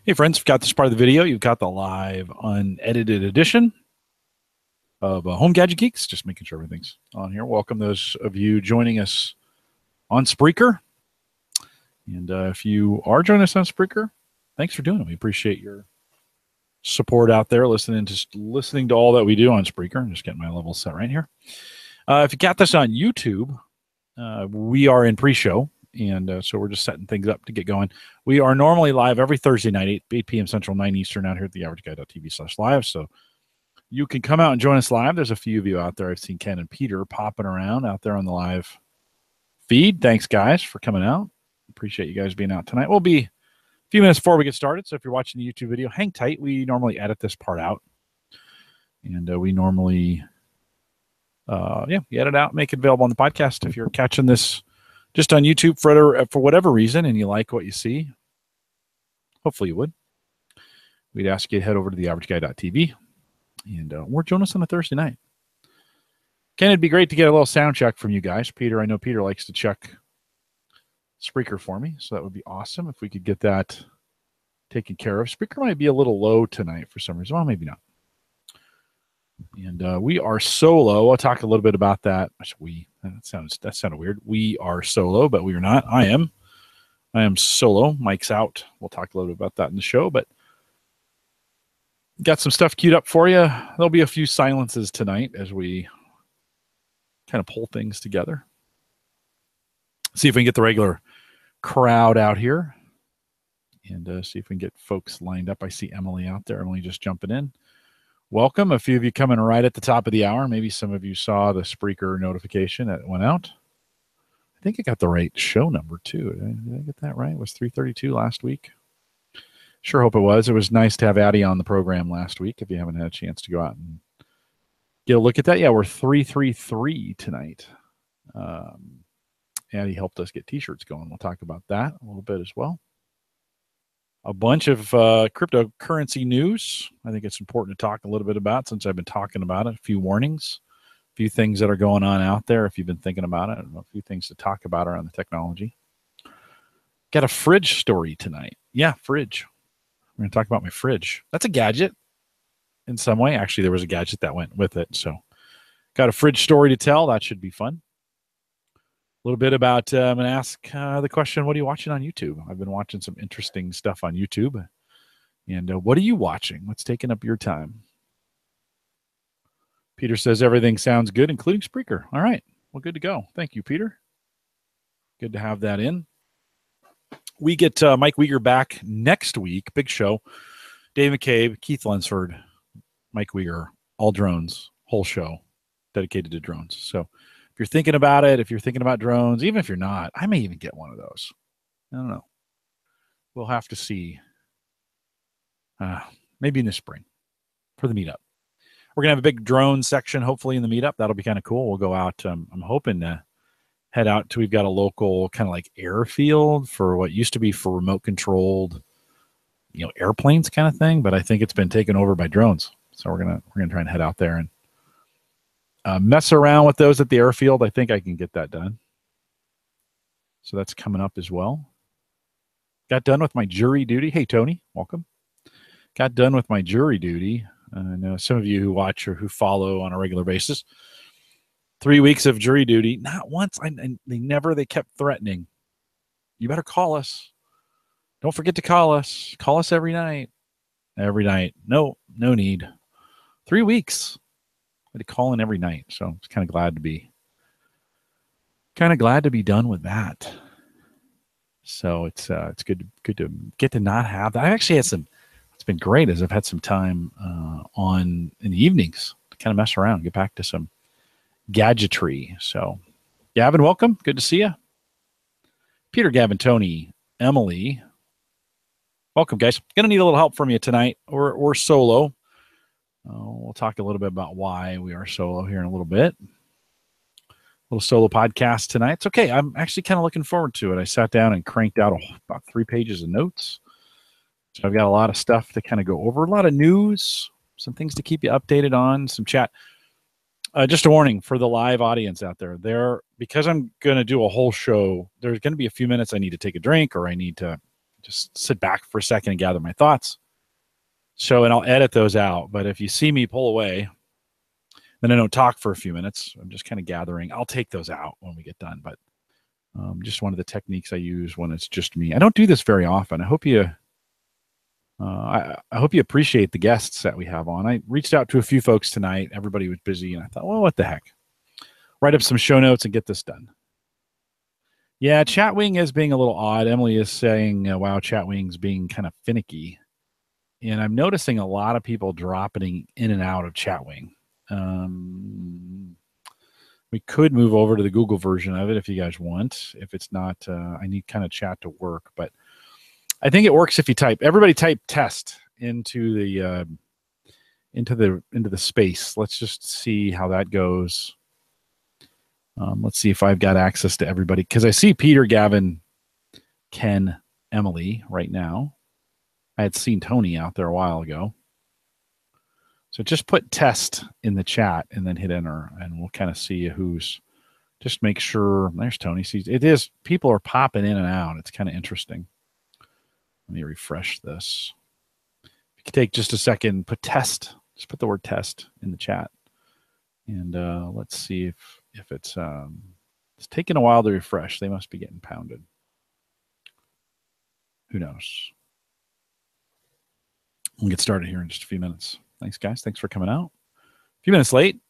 Hey friends, you've got this part of the video. You've got the live unedited edition of Home Gadget Geeks. Just making sure everything's on here. Welcome those of you joining us on Spreaker. And if you are joining us on Spreaker, thanks for doing it. We appreciate your support out there, listening to all that we do on Spreaker. I'm just getting my level set right here. If you got this on YouTube, we are in pre-show. And so we're just setting things up to get going. We are normally live every Thursday night, 8 p.m. Central, 9 Eastern, out here at theaverageguy.tv/live. So you can come out and join us live. There's a few of you out there. I've seen Ken and Peter popping around out there on the live feed. Thanks, guys, for coming out. Appreciate you guys being out tonight. We'll be a few minutes before we get started. So if you're watching the YouTube video, hang tight. We normally edit this part out. And we normally, we edit out, make it available on the podcast. If you're catching this just on YouTube for whatever reason, and you like what you see, hopefully you would, we'd ask you to head over to theaverageguy.tv and or join us on a Thursday night. Ken, it'd be great to get a little sound check from you guys. Peter, I know Peter likes to check Spreaker for me, so that would be awesome if we could get that taken care of. Spreaker might be a little low tonight for some reason. Well, maybe not. And we are solo. I'll talk a little bit about that. That sounded weird. We are solo, but we are not. I am solo. Mike's out. We'll talk a little bit about that in the show, but got some stuff queued up for you. There'll be a few silences tonight as we kind of pull things together. See if we can get the regular crowd out here and see if we can get folks lined up. I see Emily out there. Emily just jumping in. Welcome. A few of you coming right at the top of the hour. Maybe some of you saw the Spreaker notification that went out. I think I got the right show number, too. Did I get that right? It was 332 last week. Sure hope it was. It was nice to have Addie on the program last week, if you haven't had a chance to go out and get a look at that. Yeah, we're 333 tonight. Addie helped us get T-shirts going. We'll talk about that a little bit as well. A bunch of cryptocurrency news. I think it's important to talk a little bit about since I've been talking about it. A few warnings, a few things that are going on out there if you've been thinking about it, a few things to talk about around the technology. Got a fridge story tonight. Yeah, fridge. We're going to talk about my fridge. That's a gadget in some way. Actually, there was a gadget that went with it. So got a fridge story to tell. That should be fun. A little bit about, I'm going to ask the question, what are you watching on YouTube? I've been watching some interesting stuff on YouTube. And what are you watching? What's taking up your time? Peter says everything sounds good, including Spreaker. All right. Well, good to go. Thank you, Peter. Good to have that in. We get Mike Weger back next week. Big show. Dave McCabe, Keith Lunsford, Mike Weger, all drones, whole show dedicated to drones. So if you're thinking about it, if you're thinking about drones, even if you're not, I may even get one of those. I don't know. We'll have to see. Maybe in the spring for the meetup. We're going to have a big drone section, hopefully, in the meetup. That'll be kind of cool. We'll go out. I'm hoping to head out to, we've got a local kind of like airfield for what used to be for remote controlled, airplanes kind of thing. But I think it's been taken over by drones. So we're going to try and head out there and mess around with those at the airfield. I think I can get that done. So that's coming up as well. Got done with my jury duty. Hey, Tony, welcome. Got done with my jury duty. I know some of you who watch or who follow on a regular basis. 3 weeks of jury duty. Not once. They kept threatening. You better call us. Don't forget to call us. Call us every night. Every night. No need. 3 weeks. I had to call in every night, so I was kind of glad to be done with that. So it's good to get to not have that. I actually had some. It's been great as I've had some time on in the evenings to kind of mess around, get back to some gadgetry. So, Gavin, welcome. Good to see you. Peter, Gavin, Tony, Emily, welcome, guys. Gonna need a little help from you tonight. We're solo. We'll talk a little bit about why we are solo here in a little bit. A little solo podcast tonight. It's okay. I'm actually kind of looking forward to it. I sat down and cranked out about 3 pages of notes. So I've got a lot of stuff to kind of go over, a lot of news, some things to keep you updated on, some chat. Just a warning for the live audience out there. Because I'm going to do a whole show, there's going to be a few minutes I need to take a drink or I need to just sit back for a second and gather my thoughts. So, and I'll edit those out. But if you see me pull away, then I don't talk for a few minutes. I'm just kind of gathering. I'll take those out when we get done. But just one of the techniques I use when it's just me. I don't do this very often. I hope you I hope you appreciate the guests that we have on. I reached out to a few folks tonight. Everybody was busy, and I thought, well, what the heck? Write up some show notes and get this done. Yeah, Chatwing is being a little odd. Emily is saying, wow, Chatwing's being kind of finicky. And I'm noticing a lot of people dropping in and out of Chatwing. We could move over to the Google version of it if you guys want. If it's not, I need kind of chat to work. But I think it works if you everybody type test into the space. Let's just see how that goes. Let's see if I've got access to everybody, because I see Peter, Gavin, Ken, Emily right now. I had seen Tony out there a while ago. So just put test in the chat and then hit enter, and we'll kind of see who's, just make sure. There's Tony. See, it is, people are popping in and out. It's kind of interesting. Let me refresh this. If you could take just a second, put test, just put the word test in the chat. And let's see if it's taking a while to refresh. They must be getting pounded. Who knows? We'll get started here in just a few minutes. Thanks, guys. Thanks for coming out. A few minutes late,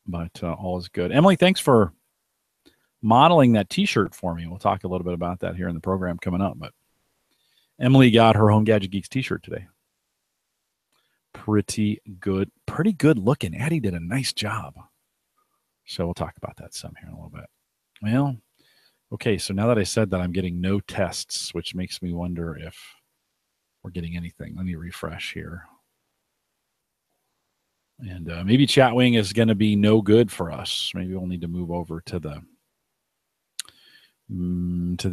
but all is good. Emily, thanks for modeling that T-shirt for me. We'll talk a little bit about that here in the program coming up. But Emily got her Home Gadget Geeks T-shirt today. Pretty good looking. Addie did a nice job. So we'll talk about that some here in a little bit. Well, okay, so now that I said that, I'm getting no tests, which makes me wonder if we're getting anything. Let me refresh here. And maybe Chatwing is going to be no good for us. Maybe we'll need to move over to the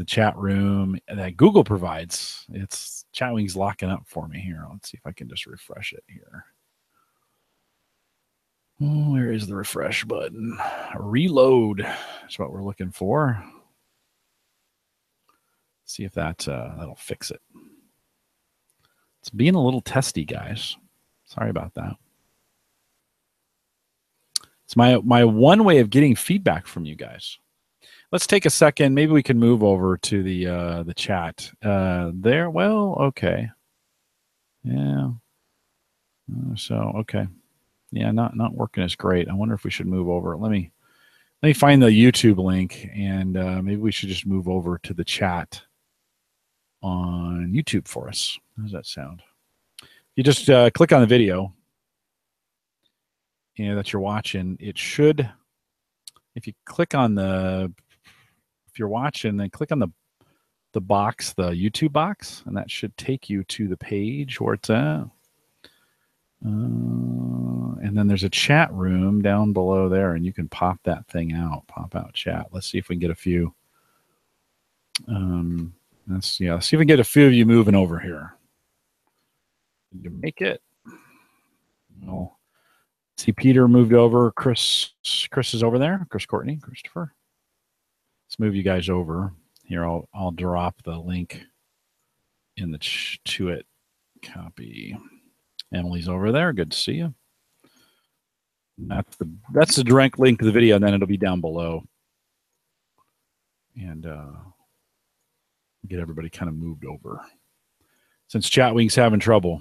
chat room that Google provides. It's Chatwing's locking up for me here. Let's see if I can just refresh it here. Oh, where is the refresh button? Reload is what we're looking for. See if that'll fix it. It's being a little testy, guys. Sorry about that. It's my one way of getting feedback from you guys. Let's take a second. Maybe we can move over to the chat there. Well, okay. Yeah. So okay. Yeah, not working as great. I wonder if we should move over. Let me find the YouTube link, and maybe we should just move over to the chat on YouTube for us. How does that sound? You just click on the video that you're watching. It should, if you click on if you're watching, then click on the box, the YouTube box, and that should take you to the page where it's at. And then there's a chat room down below there, and you can pop that thing out, pop out chat. Let's see if we can get a few. Let's see if we can get a few of you moving over here. Did you make it? No. See, Peter moved over. Chris is over there. Chris Courtney, Christopher. Let's move you guys over here. I'll drop the link in the to it. Copy. Emily's over there. Good to see you. That's the direct link to the video, and then it'll be down below. And get everybody kind of moved over. Since Chatwing's having trouble,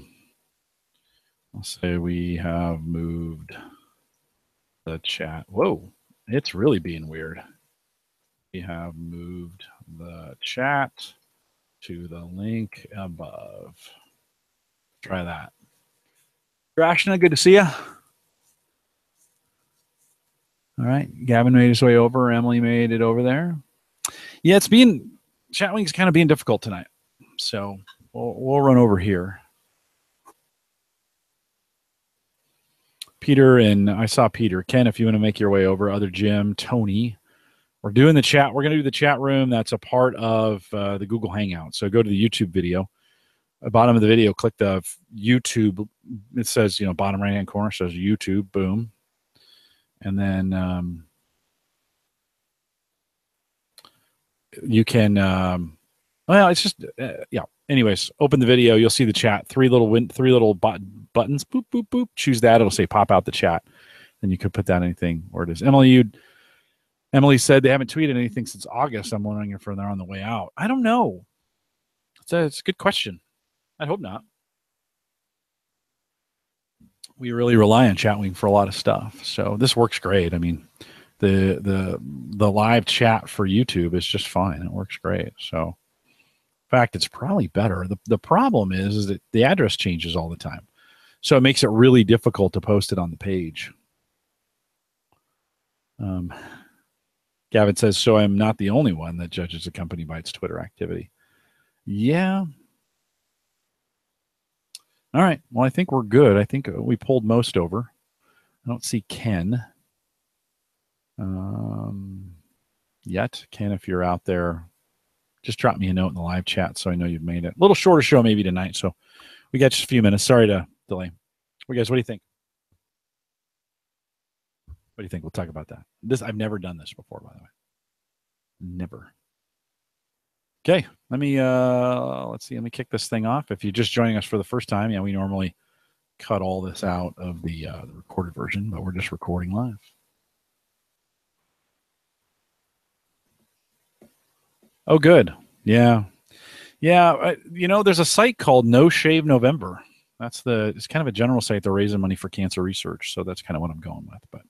I'll say we have moved the chat. Whoa, it's really being weird. We have moved the chat to the link above. Try that. Drashna, good to see you. All right, Gavin made his way over. Emily made it over there. Yeah, Chatwing's kind of being difficult tonight. So we'll run over here. Peter, and I saw Peter. Ken, if you want to make your way over. Other Jim, Tony. We're doing the chat. We're going to do the chat room. That's a part of the Google Hangout. So go to the YouTube video. At the bottom of the video, click the YouTube. It says, bottom right-hand corner says YouTube. Boom. And then you can, well, it's just, yeah. Anyways, open the video. You'll see the chat. Three little buttons. Boop, boop, boop. Choose that. It'll say pop out the chat. Then you could put that anything where it is. Emily said they haven't tweeted anything since August. I'm wondering if they're on the way out. I don't know. It's a good question. I hope not. We really rely on Chatwing for a lot of stuff. So this works great. I mean, the live chat for YouTube is just fine. It works great. So in fact, it's probably better. The problem is that the address changes all the time. So it makes it really difficult to post it on the page. Gavin says, so I'm not the only one that judges a company by its Twitter activity. Yeah. All right. Well, I think we're good. I think we pulled most over. I don't see Ken yet. Ken, if you're out there, just drop me a note in the live chat so I know you've made it. A little shorter show maybe tonight, so we got just a few minutes. Sorry to delay. Well, guys, what do you think? What do you think? We'll talk about that. I've never done this before, by the way. Never. Okay, let me let's see. Let me kick this thing off. If you're just joining us for the first time, we normally cut all this out of the recorded version, but we're just recording live. Oh, good. Yeah. There's a site called No Shave November. It's kind of a general site. They're raising money for cancer research, so that's kind of what I'm going with. But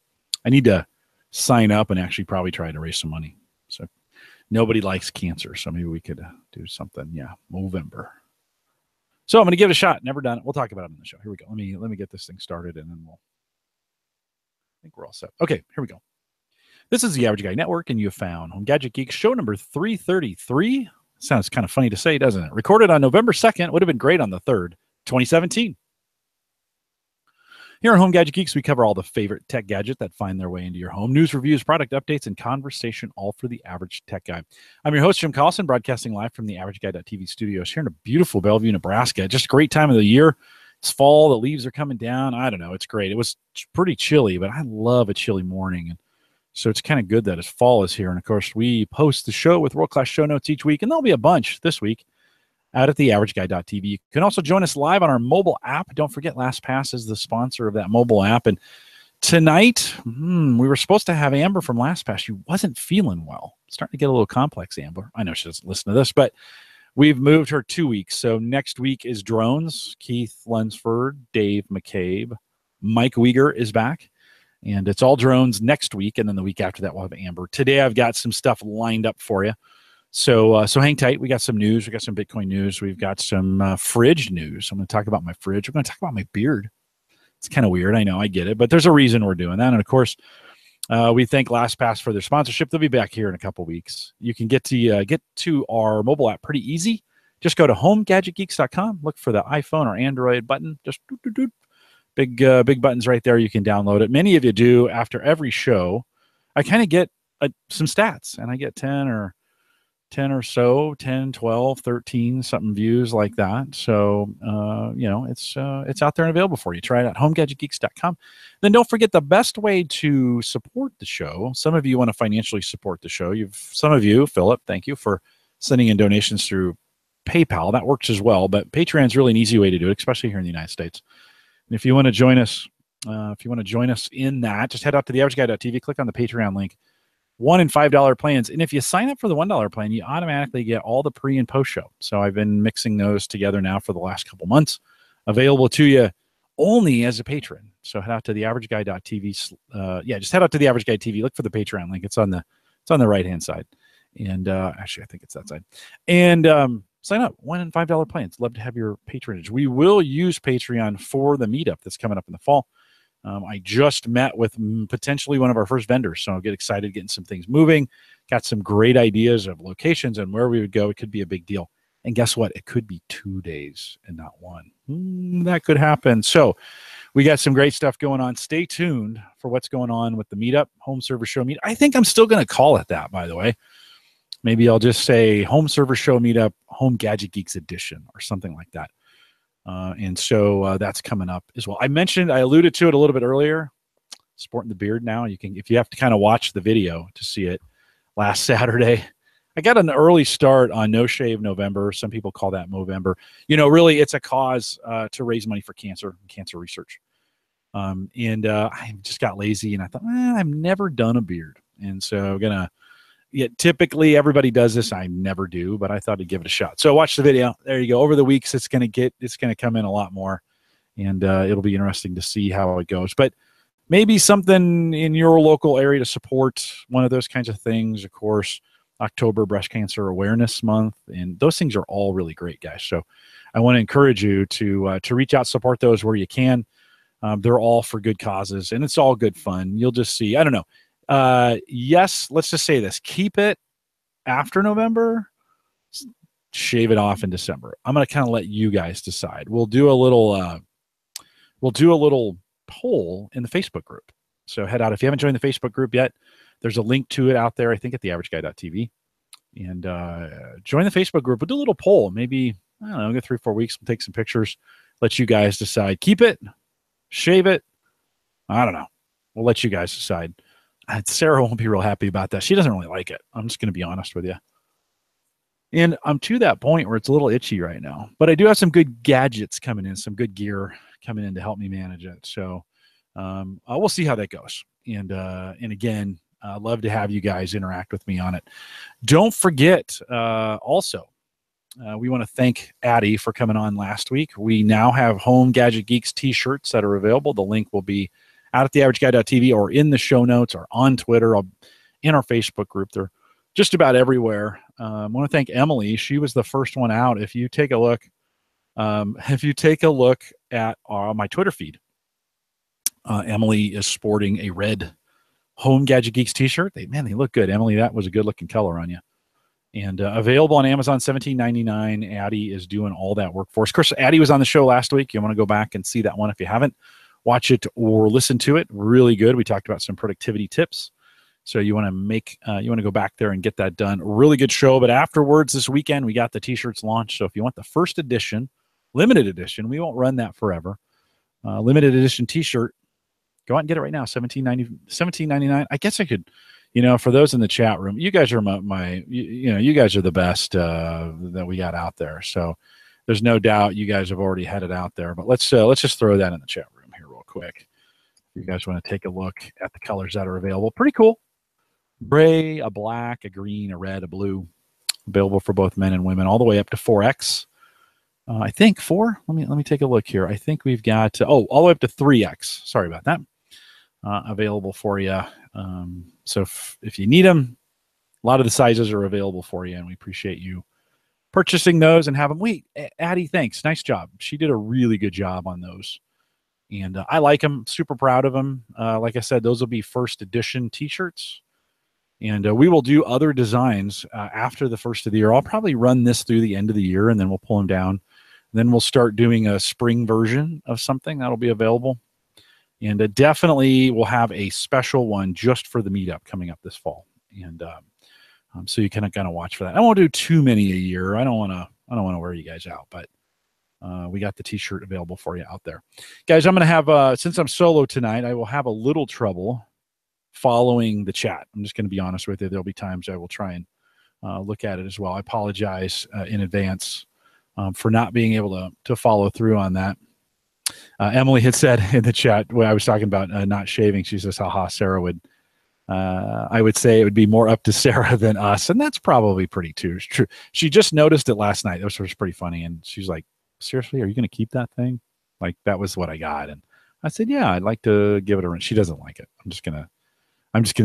I need to sign up and actually probably try to raise some money. So nobody likes cancer, so maybe we could do something. Yeah, November. So I'm going to give it a shot. Never done it. We'll talk about it on the show. Here we go. Let me get this thing started, and then I think we're all set. Okay, here we go. This is the Average Guy Network, and you have found Home Gadget Geeks show number 333. Sounds kind of funny to say, doesn't it? Recorded on November 2nd. Would have been great on the 3rd, 2017. Here on Home Gadget Geeks, we cover all the favorite tech gadgets that find their way into your home. News, reviews, product updates, and conversation, all for the average tech guy. I'm your host, Jim Collison, broadcasting live from the AverageGuy.tv studios here in a beautiful Bellevue, Nebraska. Just a great time of the year. It's fall. The leaves are coming down. I don't know. It's great. It was pretty chilly, but I love a chilly morning. And so it's kind of good that fall is here. And, of course, we post the show with world-class show notes each week, and there'll be a bunch this week out at the AverageGuy.tv. You can also join us live on our mobile app. Don't forget, LastPass is the sponsor of that mobile app. And tonight, we were supposed to have Amber from LastPass. She wasn't feeling well. Starting to get a little complex, Amber. I know she doesn't listen to this, but we've moved her 2 weeks. So next week is drones. Keith Lunsford, Dave McCabe, Mike Uyghur is back. And it's all drones next week. And then the week after that, we'll have Amber. Today, I've got some stuff lined up for you. So hang tight. We got some news. We got some Bitcoin news. We've got some fridge news. I'm going to talk about my fridge. We're going to talk about my beard. It's kind of weird. I know. I get it. But there's a reason we're doing that. And, of course, we thank LastPass for their sponsorship. They'll be back here in a couple weeks. You can get to our mobile app pretty easy. Just go to homegadgetgeeks.com. Look for the iPhone or Android button. Just big buttons right there. You can download it. Many of you do. After every show, I kind of get some stats. And I get 10 or so, 10, 12, 13, something views like that. So, it's out there and available for you. Try it out, homegadgetgeeks.com. Then don't forget the best way to support the show. Some of you want to financially support the show. Some of you, Philip, thank you for sending in donations through PayPal. That works as well, but Patreon is really an easy way to do it, especially here in the United States. And if you want to join us, in that, just head out to theaverageguy.tv, click on the Patreon link. $1 and $5 plans. And if you sign up for the $1 plan, you automatically get all the pre and post show. So I've been mixing those together now for the last couple months, available to you only as a patron. So head out to theaverageguy.tv. Just head out to the Average Guy TV. Look for the Patreon link. It's on the right-hand side. And actually, I think it's that side. And sign up. $1 and $5 plans. Love to have your patronage. We will use Patreon for the meetup that's coming up in the fall. I just met with potentially one of our first vendors, so I'll get excited getting some things moving. Got some great ideas of locations and where we would go. It could be a big deal. And guess what? It could be 2 days and not one. That could happen. So we got some great stuff going on. Stay tuned for what's going on with the meetup, Home Server Show Meetup. I think I'm still going to call it that, by the way. Maybe I'll just say Home Server Show Meetup, Home Gadget Geeks Edition or something like that. And so that's coming up as well. I alluded to it a little bit earlier, sporting the beard now. If you have to kind of watch the video to see it. Last Saturday, I got an early start on No Shave November. Some people call that Movember. Really, it's a cause to raise money for cancer research. And I just got lazy, and I thought, I've never done a beard, and so typically everybody does this. I never do, but I thought I'd give it a shot. So watch the video. There you go. Over the weeks, it's going to come in a lot more, and it'll be interesting to see how it goes. But maybe something in your local area to support one of those kinds of things. Of course, October Breast Cancer Awareness Month, and those things are all really great, guys. So I want to encourage you to reach out, support those where you can. They're all for good causes, and it's all good fun. You'll just see. I don't know. Yes, let's just say this. Keep it after November. Shave it off in December. I'm going to kind of let you guys decide. We'll do a little poll in the Facebook group. So head out. If you haven't joined the Facebook group yet, there's a link to it out there, I think, at theaverageguy.tv. And join the Facebook group. We'll do a little poll. Maybe, I don't know, go 3-4 weeks. We'll take some pictures. Let you guys decide. Keep it. Shave it. I don't know. We'll let you guys decide. Sarah won't be real happy about that. She doesn't really like it. I'm just going to be honest with you. And I'm to that point where it's a little itchy right now. But I do have some good gadgets coming in, some good gear coming in to help me manage it. So we'll see how that goes. And again, I'd love to have you guys interact with me on it. Don't forget, also, we want to thank Addie for coming on last week. We now have Home Gadget Geeks t-shirts that are available. The link will be out at theaverageguy.tv or in the show notes or on Twitter or in our Facebook group. They're just about everywhere. I want to thank Emily. She was the first one out. If you take a look, at my Twitter feed, Emily is sporting a red Home Gadget Geeks t-shirt. They look good. Emily, that was a good looking color on you. And available on Amazon, $17.99. Addie is doing all that work for us. Of course, Addie was on the show last week. You want to go back and see that one if you haven't. Watch it or listen to it. Really good. We talked about some productivity tips. So you want to go back there and get that done. Really good show. But afterwards this weekend, we got the t-shirts launched. So if you want the first edition, limited edition, we won't run that forever. Limited edition t-shirt, go out and get it right now. $17.99. I guess I could, for those in the chat room, you guys are you guys are the best that we got out there. So there's no doubt you guys have already had it out there. But let's just throw that in the chat room here real quick. If you guys want to take a look at the colors that are available, pretty cool. Gray, a black, a green, a red, a blue, available for both men and women, all the way up to 4X. I think 4. Let me take a look here. I think we've got all the way up to 3X. Sorry about that. Available for you. So if you need them, a lot of the sizes are available for you, and we appreciate you purchasing those and have them. Wait, Addie, thanks. Nice job. She did a really good job on those. And I like them. Super proud of them. Like I said, those will be first edition t-shirts. And we will do other designs after the first of the year. I'll probably run this through the end of the year, and then we'll pull them down. Then we'll start doing a spring version of something that'll be available. And definitely we'll have a special one just for the meetup coming up this fall. And so you kind of watch for that. I won't do too many a year. I don't want to wear you guys out, but we got the t-shirt available for you out there. Guys, I'm going to have, since I'm solo tonight, I will have a little trouble following the chat. I'm just going to be honest with you. There'll be times I will try and look at it as well. I apologize in advance for not being able to follow through on that. Emily had said in the chat when I was talking about not shaving, she says, haha, Sarah would, I would say it would be more up to Sarah than us. And that's probably pretty true. She just noticed it last night. That was pretty funny. And she's like, seriously, are you going to keep that thing? Like, that was what I got. And I said, yeah, I'd like to give it a run. She doesn't like it. I'm just going to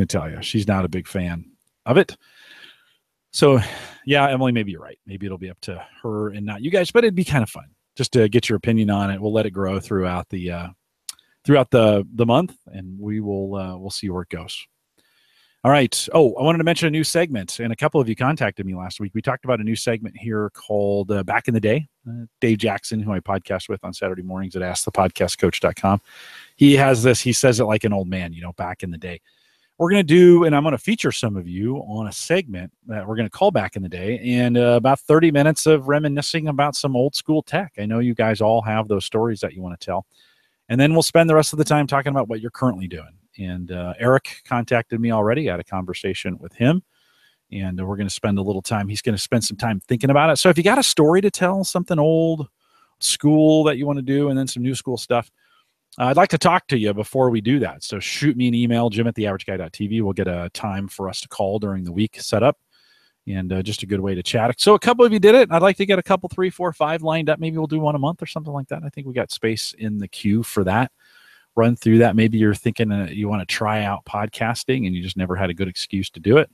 tell you, she's not a big fan of it. So yeah, Emily, maybe you're right. Maybe it'll be up to her and not you guys, but it'd be kind of fun just to get your opinion on it. We'll let it grow throughout the month, and we'll see where it goes. All right. Oh, I wanted to mention a new segment, and a couple of you contacted me last week. We talked about a new segment here called Back in the Day. Dave Jackson, who I podcast with on Saturday mornings at AskThePodcastCoach.com. He has this. He says it like an old man, back in the day. We're going to do, and I'm going to feature some of you on a segment that we're going to call Back in the Day, and about 30 minutes of reminiscing about some old school tech. I know you guys all have those stories that you want to tell. And then we'll spend the rest of the time talking about what you're currently doing. And Eric contacted me already. I had a conversation with him, And we're going to spend a little time. He's going to spend some time thinking about it. So if you got a story to tell, something old school that you want to do, and then some new school stuff, I'd like to talk to you before we do that. So shoot me an email, jim@theaverageguy.tv. We'll get a time for us to call during the week set up, and just a good way to chat. So a couple of you did it. I'd like to get a couple, 3, 4, 5 lined up. Maybe we'll do one a month or something like that. I think we got space in the queue for that. Run through that. Maybe you're thinking you want to try out podcasting and you just never had a good excuse to do it.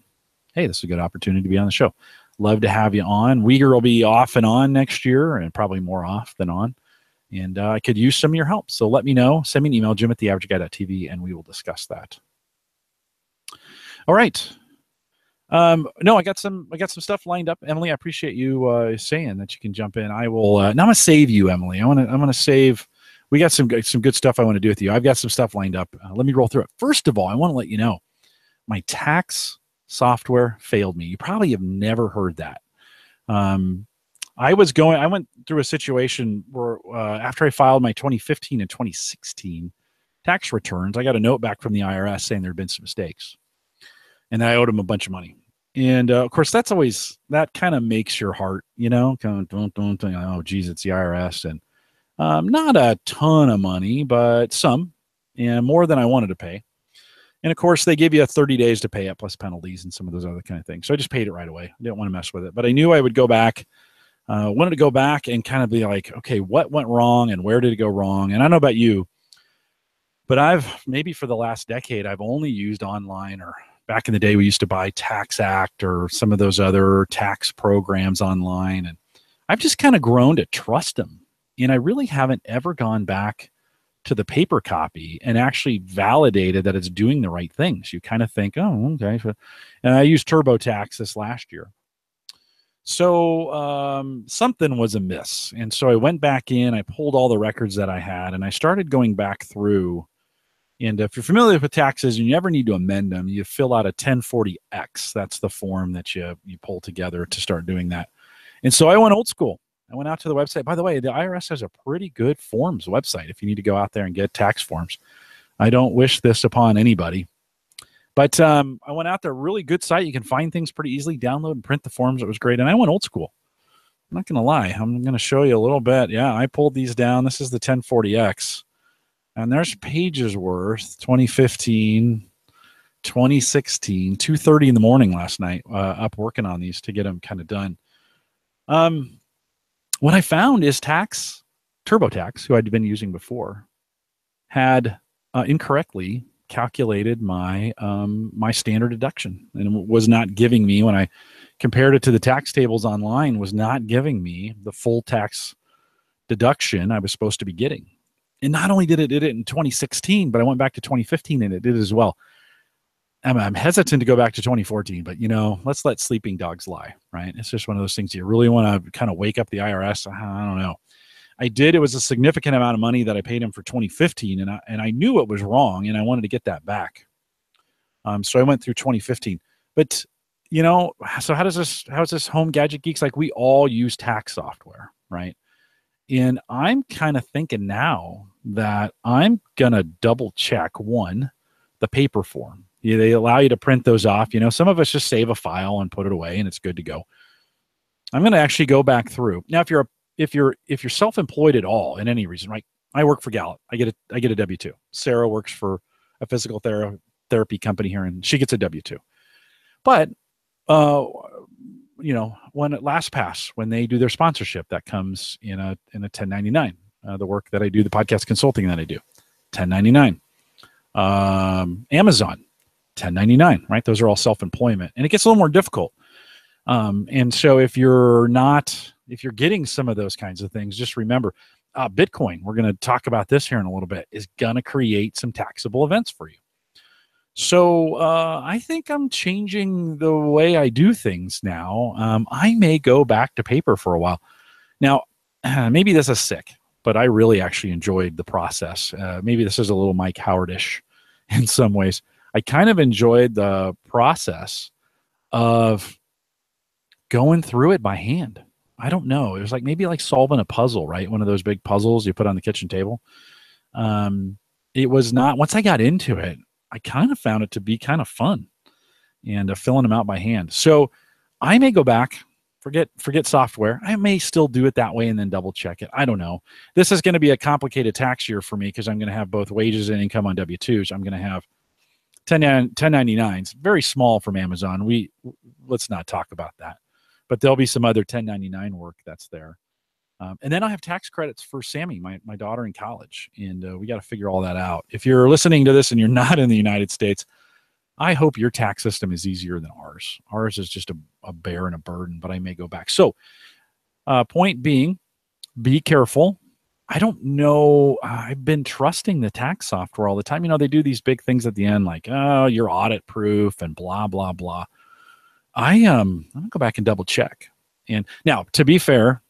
Hey, this is a good opportunity to be on the show. Love to have you on. Uyghur will be off and on next year, and probably more off than on. And I could use some of your help. So let me know. Send me an email, jim@theaverageguy.tv, and we will discuss that. All right. No, I got some stuff lined up. Emily, I appreciate you saying that you can jump in. I will. Now I'm gonna save you, Emily. I'm gonna save. We got some good stuff I want to do with you. I've got some stuff lined up. Let me roll through it. First of all, I want to let you know my tax software failed me. You probably have never heard that. I went through a situation where after I filed my 2015 and 2016 tax returns, I got a note back from the IRS saying there had been some mistakes, and I owed them a bunch of money. And of course, that kind of makes your heart, kind of oh, geez, it's the IRS, and not a ton of money, but some, and more than I wanted to pay. And of course, they give you 30 days to pay it plus penalties and some of those other kind of things. So I just paid it right away. I didn't want to mess with it, but I knew I would go back. Wanted to go back and kind of be like, okay, what went wrong and where did it go wrong? And I don't know about you, but maybe for the last decade, I've only used online, or back in the day, we used to buy Tax Act or some of those other tax programs online. And I've just kind of grown to trust them. And I really haven't ever gone back to the paper copy and actually validated that it's doing the right things. You kind of think, oh, okay. And I used TurboTax this last year. So something was amiss. And so I went back in, I pulled all the records that I had, and I started going back through. And if you're familiar with taxes, you never need to amend them. You fill out a 1040X. That's the form that you pull together to start doing that. And so I went old school. I went out to the website. By the way, the IRS has a pretty good forms website if you need to go out there and get tax forms. I don't wish this upon anybody. But I went out there, really good site. You can find things pretty easily, download and print the forms. It was great. And I went old school. I'm not going to lie. I'm going to show you a little bit. Yeah, I pulled these down. This is the 1040X. And there's pages worth, 2015, 2016, 2:30 in the morning last night, up working on these to get them kind of done. What I found is TurboTax, who I'd been using before, had incorrectly calculated my standard deduction, and was not giving me, when I compared it to the tax tables online, was not giving me the full tax deduction I was supposed to be getting. And not only did it in 2016, but I went back to 2015 and it did as well. I'm hesitant to go back to 2014, but let's let sleeping dogs lie, right? It's just one of those things you really want to kind of wake up the IRS. I don't know. I did. It was a significant amount of money that I paid him for 2015, and I knew it was wrong, and I wanted to get that back. So I went through 2015. But so how is this Home Gadget Geeks? Like, we all use tax software, right? And I'm kind of thinking now that I'm gonna double check the paper form. They allow you to print those off. Some of us just save a file and put it away, and it's good to go. I'm going to actually go back through. Now, if you're self-employed at all in any reason, right? I work for Gallup. I get a W-2. Sarah works for a physical therapy company here, and she gets a W-2. But when at LastPass, when they do their sponsorship, that comes in a 1099. The work that I do, the podcast consulting that I do, 1099. Amazon, 1099, right? Those are all self-employment, and it gets a little more difficult. And so if you're getting some of those kinds of things, just remember, Bitcoin, we're going to talk about this here in a little bit, is going to create some taxable events for you. So I think I'm changing the way I do things now. I may go back to paper for a while. Now, maybe this is sick, but I really actually enjoyed the process. Maybe this is a little Mike Howard-ish in some ways. I kind of enjoyed the process of going through it by hand. I don't know. It was maybe like solving a puzzle, right? One of those big puzzles you put on the kitchen table. It was not, once I got into it, I kind of found it to be kind of fun. and filling them out by hand. So I may go back, forget software. I may still do it that way and then double check it. I don't know. This is going to be a complicated tax year for me because I'm going to have both wages and income on W-2s. I'm going to have 1099s, very small from Amazon. Let's not talk about that. But there'll be some other 1099 work that's there. And then I'll have tax credits for Sammy, my daughter in college. And we got to figure all that out. If you're listening to this and you're not in the United States, I hope your tax system is easier than ours. Ours is just a bear and a burden, but I may go back. So point being, be careful. I don't know. I've been trusting the tax software all the time. They do these big things at the end like, oh, you're audit proof and blah, blah, blah. I'm going to go back and double check. And now, to be fair,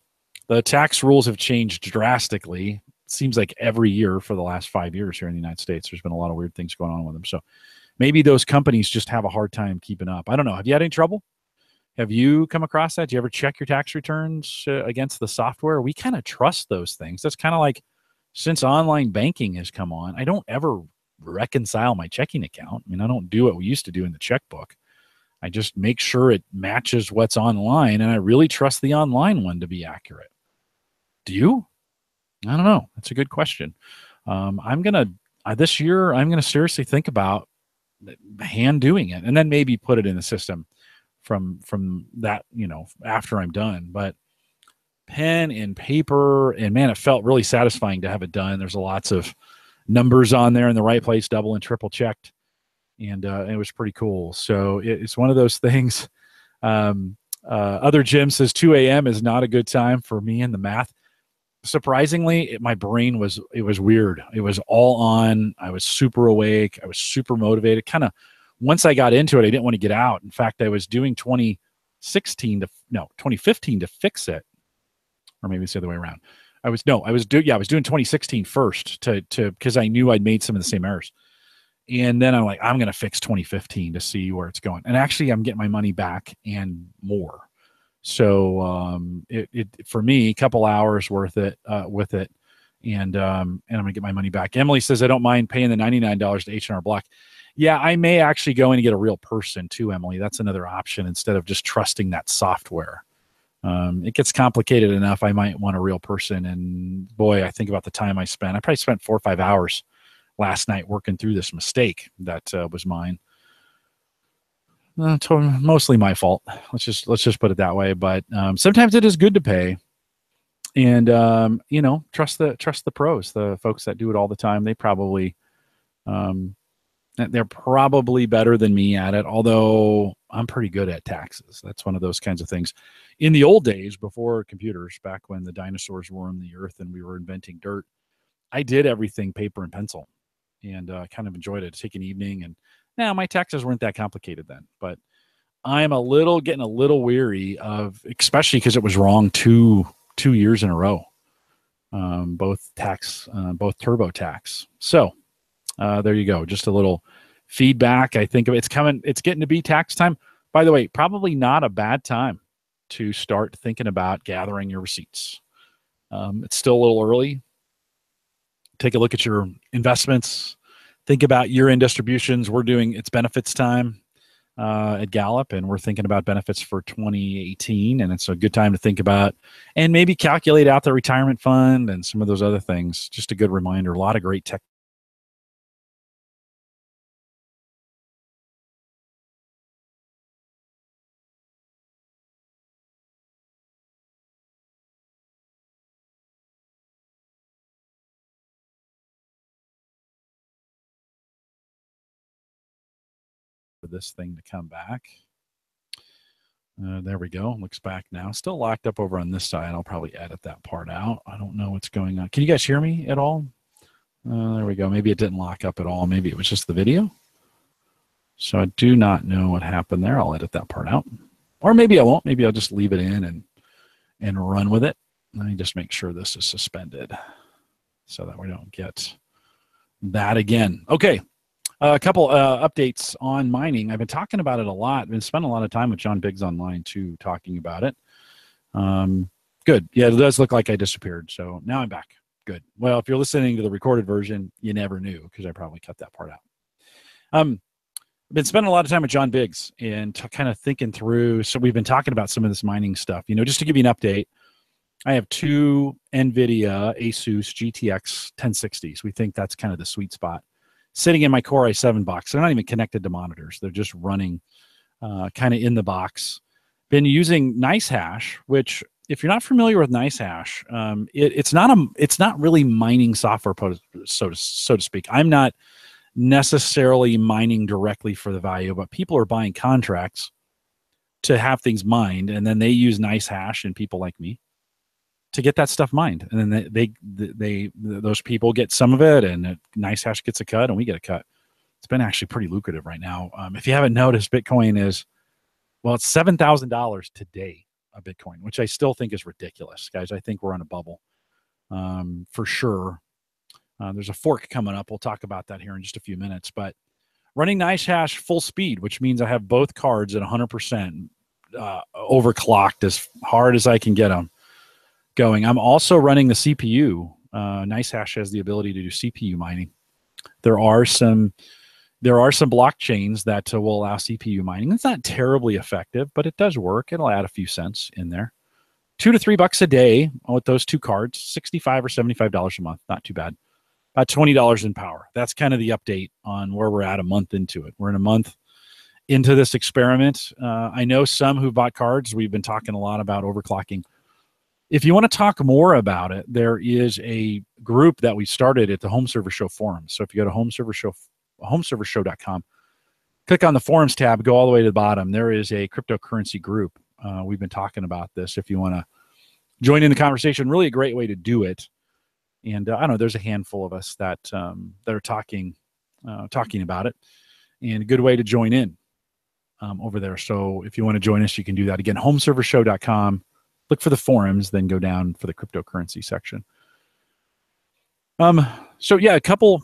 the tax rules have changed drastically. It seems like every year for the last 5 years here in the United States, there's been a lot of weird things going on with them. So maybe those companies just have a hard time keeping up. I don't know. Have you had any trouble? Have you come across that? Do you ever check your tax returns against the software? We kind of trust those things. That's kind of like since online banking has come on, I don't ever reconcile my checking account. I mean, I don't do what we used to do in the checkbook. I just make sure it matches what's online, and I really trust the online one to be accurate. Do you? I don't know. That's a good question. This year, I'm going to seriously think about hand doing it and then maybe put it in the system from that, after I'm done. But pen and paper, and man, it felt really satisfying to have it done. There's lots of numbers on there in the right place, double and triple checked. And it was pretty cool. So it's one of those things. Other Jim says 2 a.m. is not a good time for me in the math. Surprisingly, my brain was weird. It was all on. I was super awake. I was super motivated. Kind of once I got into it, I didn't want to get out. In fact, I was doing 2015 to fix it. Or maybe it's the other way around. I was doing 2016 first because I knew I'd made some of the same errors. And then I'm like, I'm going to fix 2015 to see where it's going. And actually, I'm getting my money back and more. So it for me, a couple hours worth it with it, and I'm going to get my money back. Emily says I don't mind paying the $99 to H&R Block. Yeah, I may actually go in and get a real person too, Emily. That's another option instead of just trusting that software. It gets complicated enough. I might want a real person. And boy, I think about the time I spent. I probably spent 4 or 5 hours last night working through this mistake that was mine. Mostly my fault. Let's just put it that way. But sometimes it is good to pay, and trust the pros, the folks that do it all the time. They probably they're probably better than me at it. Although I'm pretty good at taxes. That's one of those kinds of things. In the old days, before computers, back when the dinosaurs roamed the earth and we were inventing dirt, I did everything paper and pencil, and kind of enjoyed it. Take an evening, and now my taxes weren't that complicated then. But I'm getting a little weary of, especially because it was wrong two years in a row, both TurboTax. So there you go. Just a little feedback. I think it's coming. It's getting to be tax time. By the way, probably not a bad time to start thinking about gathering your receipts. It's still a little early. Take a look at your investments. Think about year-end distributions. We're doing its benefits time at Gallup, and we're thinking about benefits for 2018, and it's a good time to think about and maybe calculate out the retirement fund and some of those other things. Just a good reminder. A lot of great tech. For this thing to come back. There we go. Looks back now. Still locked up over on this side. I'll probably edit that part out. I don't know what's going on. Can you guys hear me at all? There we go. Maybe it didn't lock up at all. Maybe it was just the video. So I do not know what happened there. I'll edit that part out. Or maybe I won't. Maybe I'll just leave it in and run with it. Let me just make sure this is suspended so that we don't get that again. Okay. A couple updates on mining. I've been talking about it a lot. I've been spending a lot of time with John Biggs online too, talking about it. Good. Yeah, it does look like I disappeared. So now I'm back. Good. Well, if you're listening to the recorded version, you never knew because I probably cut that part out. been spending a lot of time with John Biggs and kind of thinking through. So we've been talking about some of this mining stuff. Just to give you an update, I have two NVIDIA Asus GTX 1060s. We think that's kind of the sweet spot. Sitting in my Core i7 box. They're not even connected to monitors. They're just running kind of in the box. Been using NiceHash, which if you're not familiar with NiceHash, it's not really mining software, so to speak. I'm not necessarily mining directly for the value, but people are buying contracts to have things mined, and then they use NiceHash and people like me to get that stuff mined, and then those people get some of it, and NiceHash gets a cut, and we get a cut. It's been actually pretty lucrative right now. If you haven't noticed, Bitcoin is, well, it's $7,000 today a Bitcoin, which I still think is ridiculous, guys. I think we're on a bubble for sure. There's a fork coming up. We'll talk about that here in just a few minutes. But running NiceHash full speed, which means I have both cards at 100% overclocked as hard as I can get them going. I'm also running the CPU. NiceHash has the ability to do CPU mining. There are some blockchains that will allow CPU mining. It's not terribly effective, but it does work. It'll add a few cents in there. $2 to $3 a day with those two cards, $65 or $75 a month. Not too bad. About $20 in power. That's kind of the update on where we're at a month into it. We're in a month into this experiment. I know some who bought cards. We've been talking a lot about overclocking. If you want to talk more about it, there is a group that we started at the Home Server Show forum. So if you go to homeservershow.com, click on the forums tab, go all the way to the bottom. There is a cryptocurrency group. We've been talking about this. If you want to join in the conversation, really a great way to do it. And I don't know, there's a handful of us that are talking about it, and a good way to join in over there. So if you want to join us, you can do that. Again, homeservershow.com. Look for the forums, then go down for the cryptocurrency section. So yeah, a couple,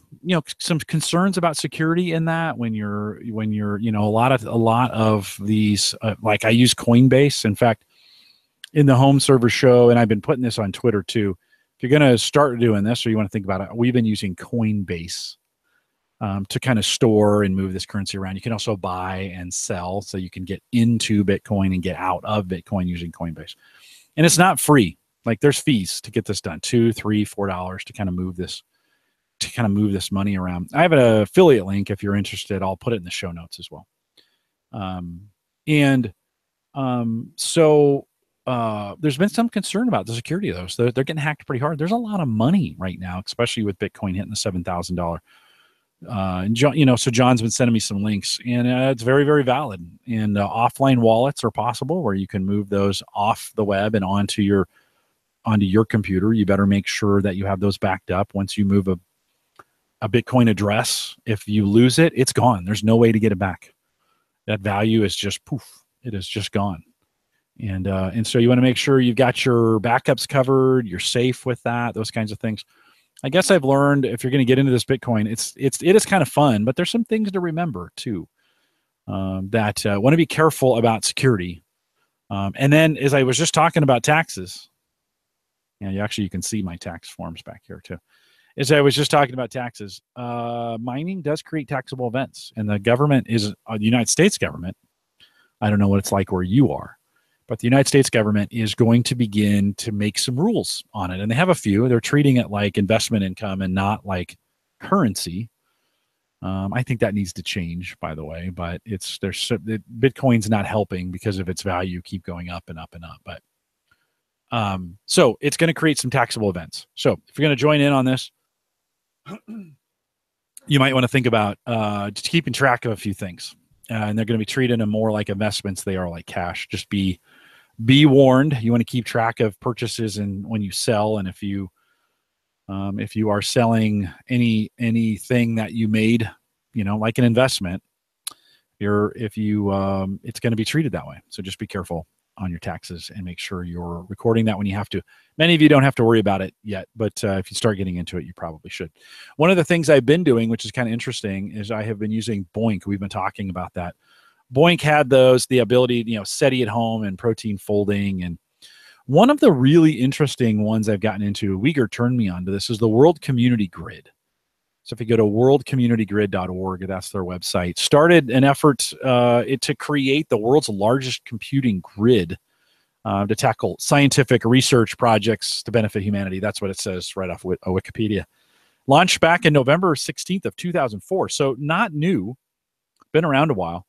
some concerns about security in that when you're, a lot of these, like I use Coinbase. In fact, in the Home Server Show, and I've been putting this on Twitter too, if you're going to start doing this or you want to think about it, we've been using Coinbase to kind of store and move this currency around. You can also buy and sell, so you can get into Bitcoin and get out of Bitcoin using Coinbase. And it's not free. Like there's fees to get this done, $2, $3, $4 to kind of move this money around. I have an affiliate link if you're interested. I'll put it in the show notes as well. There's been some concern about the security of those. They're getting hacked pretty hard. There's a lot of money right now, especially with Bitcoin hitting the $7,000. And John, so John's been sending me some links, and it's very, very valid. And offline wallets are possible where you can move those off the web and onto your computer. You better make sure that you have those backed up. Once you move a Bitcoin address, if you lose it, it's gone. There's no way to get it back. That value is just poof. It is just gone. And so you want to make sure you've got your backups covered. You're safe with that. Those kinds of things. I guess I've learned if you're going to get into this Bitcoin, it is kind of fun, but there's some things to remember too. That want to be careful about security. And then, as I was just talking about taxes, you can see my tax forms back here too. As I was just talking about taxes, mining does create taxable events, and the government is the United States government. I don't know what it's like where you are, but the United States government is going to begin to make some rules on it, and they have a few. They're treating it like investment income and not like currency. I think that needs to change, by the way, but Bitcoin's not helping because of its value keep going up and up and up. But so it's going to create some taxable events. So if you're going to join in on this, you might want to think about just keeping track of a few things. And they're going to be treating them more like investments. They are like cash. Just be warned. You want to keep track of purchases and when you sell, and if you are selling anything that you made, like an investment, it's going to be treated that way. So just be careful on your taxes and make sure you're recording that when you have to. Many of you don't have to worry about it yet, but if you start getting into it, you probably should. One of the things I've been doing, which is kind of interesting, is I have been using Boink. We've been talking about that. Boink had the ability, SETI at home and protein folding. And one of the really interesting ones I've gotten into, Uyghur turned me on to this, is the World Community Grid. So if you go to worldcommunitygrid.org, that's their website. Started an effort to create the world's largest computing grid to tackle scientific research projects to benefit humanity. That's what it says right off Wikipedia. Launched back in November 16th of 2004. So not new, been around a while,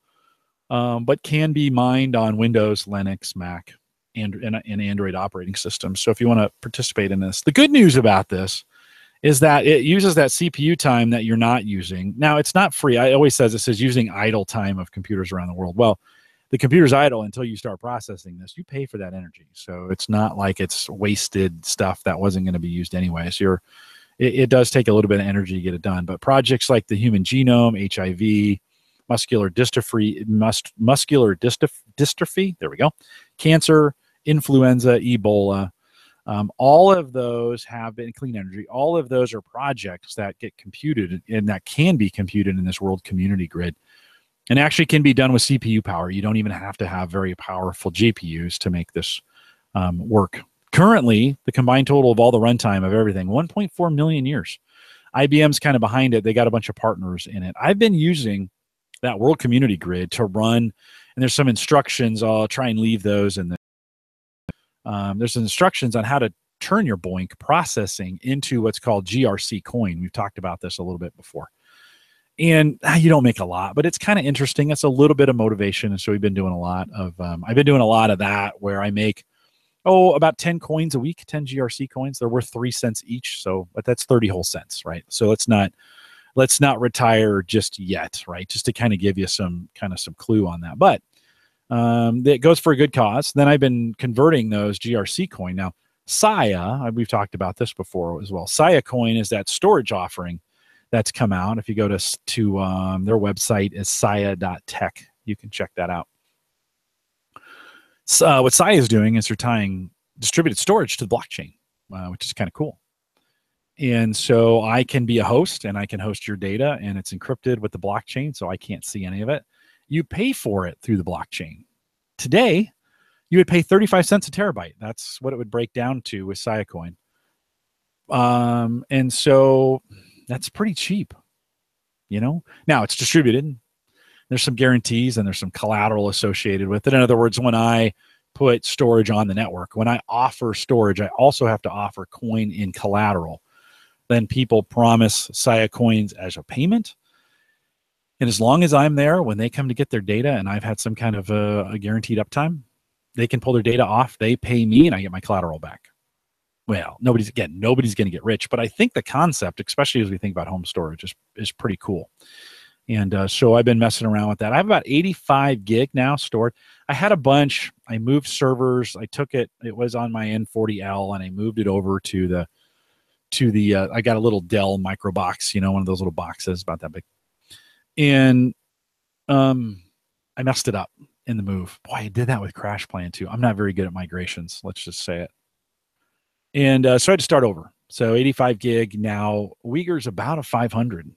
but can be mined on Windows, Linux, Mac, and Android operating systems. So if you want to participate in this, the good news about this is that it uses that CPU time that you're not using. Now, it's not free. I always says it says using idle time of computers around the world. Well, the computer's idle until you start processing this. You pay for that energy. So it's not like it's wasted stuff that wasn't going to be used anyway. So it does take a little bit of energy to get it done. But projects like the human genome, HIV, muscular dystrophy, there we go, cancer, influenza, Ebola, all of those have been clean energy. All of those are projects that get computed and that can be computed in this world community grid, and actually can be done with CPU power. You don't even have to have very powerful GPUs to make this work. Currently, the combined total of all the runtime of everything, 1.4 million years. IBM's kind of behind it. They got a bunch of partners in it. I've been using that world community grid to run, and there's some instructions. I'll try and leave those in there. There's instructions on how to turn your BOINC processing into what's called GRC coin. We've talked about this a little bit before. And you don't make a lot, but it's kind of interesting. It's a little bit of motivation. And so we've been doing a lot of, I've been doing a lot of that where I make, about 10 coins a week, 10 GRC coins. They're worth 3 cents each. So, but that's 30 whole cents, right? So let's not retire just yet, right? Just to kind of give you some clue on that. But it goes for a good cause. Then I've been converting those GRC coin. Now, Saya, we've talked about this before as well. Saya coin is that storage offering that's come out. If you go to their website is saya.tech, you can check that out. So what Saya is doing is they're tying distributed storage to the blockchain, which is kind of cool. And so I can be a host and I can host your data, and it's encrypted with the blockchain, so I can't see any of it. You pay for it through the blockchain. Today, you would pay 35 cents a terabyte. That's what it would break down to with Saya coin. And so that's pretty cheap, Now it's distributed. There's some guarantees and there's some collateral associated with it. In other words, when I put storage on the network, when I offer storage, I also have to offer coin in collateral. Then people promise Saya coins as a payment. And as long as I'm there when they come to get their data and I've had some kind of a guaranteed uptime, they can pull their data off. They pay me and I get my collateral back. Well, nobody's going to get rich, but I think the concept, especially as we think about home storage, is pretty cool. And so I've been messing around with that. I have about 85 gig now stored. I had a bunch. I moved servers. I took it. It was on my N40L, and I moved it over to the. I got a little Dell micro box, one of those little boxes about that big. And I messed it up in the move. Boy, I did that with Crash Plan too. I'm not very good at migrations. Let's just say it. And so I had to start over. So 85 gig now. Uyghur's about a 500.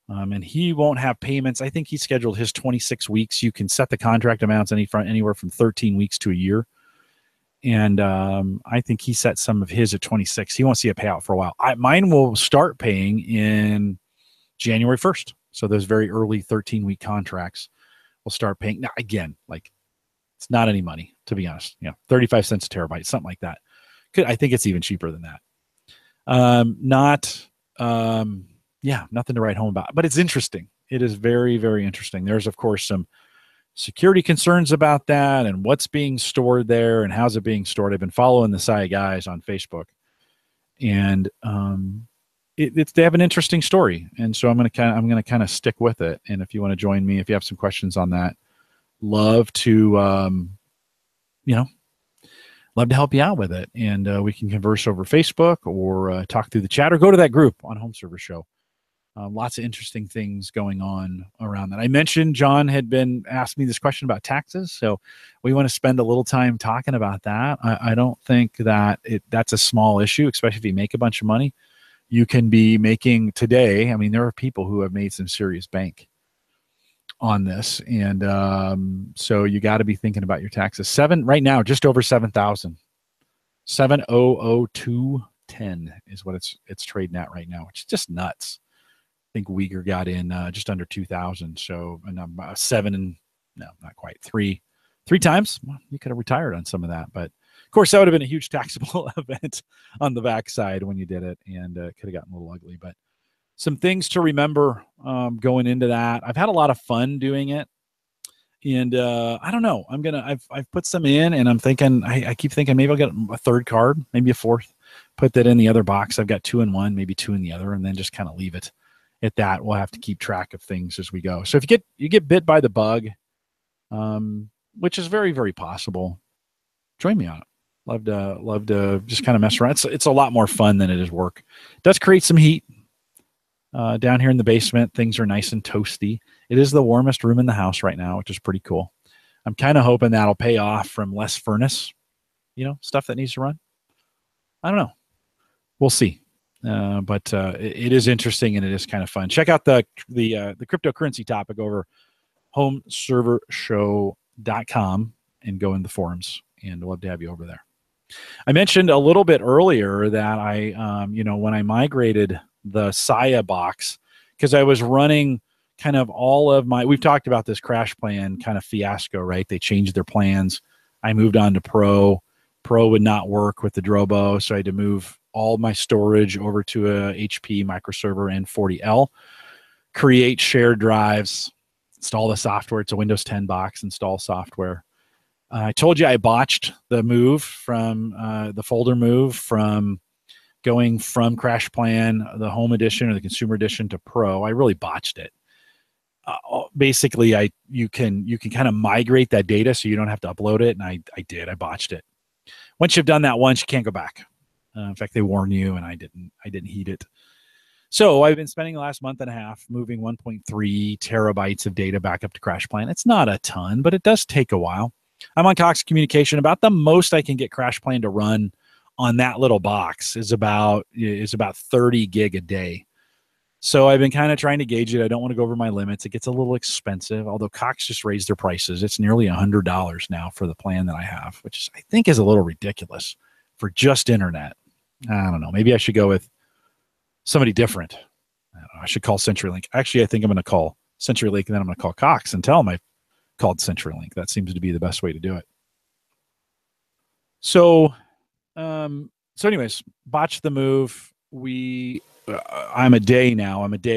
And he won't have payments. I think he scheduled his 26 weeks. You can set the contract amounts anywhere from 13 weeks to a year. And I think he set some of his at 26. He won't see a payout for a while. Mine will start paying in January 1st. So those very early 13-week contracts will start paying. Now, again, it's not any money, to be honest. 35 cents a terabyte, something like that. I think it's even cheaper than that. Nothing to write home about, but it's interesting. It is very, very interesting. There's, of course, some security concerns about that and what's being stored there and how's it being stored. I've been following the Saya guys on Facebook, and they have an interesting story. And so I'm going to kind of stick with it. And if you want to join me, if you have some questions on that, love to, love to help you out with it. And we can converse over Facebook or talk through the chat or go to that group on Home Server Show. Lots of interesting things going on around that. I mentioned John had been asked me this question about taxes, so we want to spend a little time talking about that. I don't think that that's a small issue, especially if you make a bunch of money. You can be making today. I mean, there are people who have made some serious bank on this, and so you got to be thinking about your taxes. Right now, just over 7,000. 7,002.10 is what it's trading at right now, which is just nuts. think Uyghur got in just under 2,000. So and seven and no, not quite three times. Well, you could have retired on some of that, but of course that would have been a huge taxable event on the backside when you did it, and it could have gotten a little ugly. But some things to remember going into that. I've had a lot of fun doing it. And I don't know. I've put some in, and I'm thinking. I keep thinking maybe I'll get a third card, maybe a fourth. Put that in the other box. I've got 2 in one, maybe 2 in the other, and then just kind of leave it at that. We'll have to keep track of things as we go. So if you get bit by the bug, which is very, very possible, join me on it. Love to just kind of mess around. It's a lot more fun than it is work. It does create some heat. Down here in the basement, things are nice and toasty. It is the warmest room in the house right now, which is pretty cool. I'm kind of hoping that'll pay off from less furnace, stuff that needs to run. I don't know. We'll see. But it is interesting, and it is kind of fun. Check out the cryptocurrency topic over homeservershow.com and go in the forums, and I'd love to have you over there. I mentioned a little bit earlier that I, when I migrated the Saya box, because I was running kind of all of we've talked about this crash plan kind of fiasco, right? They changed their plans. I moved on to Pro. Pro would not work with the Drobo, so I had to move all my storage over to a HP microserver N40L, create shared drives, install the software. It's a Windows 10 box, install software. I told you I botched the move from the folder move from going from Crash Plan, the Home Edition or the Consumer Edition to Pro. I really botched it. Basically, you can kind of migrate that data so you don't have to upload it, and I did. I botched it. Once you've done that once, you can't go back. In fact, they warn you, and I didn't heed it. So I've been spending the last month and a half moving 1.3 terabytes of data back up to Crash Plan. It's not a ton, but it does take a while. I'm on Cox Communication. About the most I can get Crash Plan to run on that little box is about 30 gig a day. So I've been kind of trying to gauge it. I don't want to go over my limits. It gets a little expensive, although Cox just raised their prices. It's nearly $100 now for the plan that I have, which I think is a little ridiculous for just internet. I don't know. Maybe I should go with somebody different. I don't know. I should call CenturyLink. Actually, I think I'm going to call CenturyLink, and then I'm going to call Cox and tell them I called CenturyLink. That seems to be the best way to do it. So anyways, botched the move. I'm a day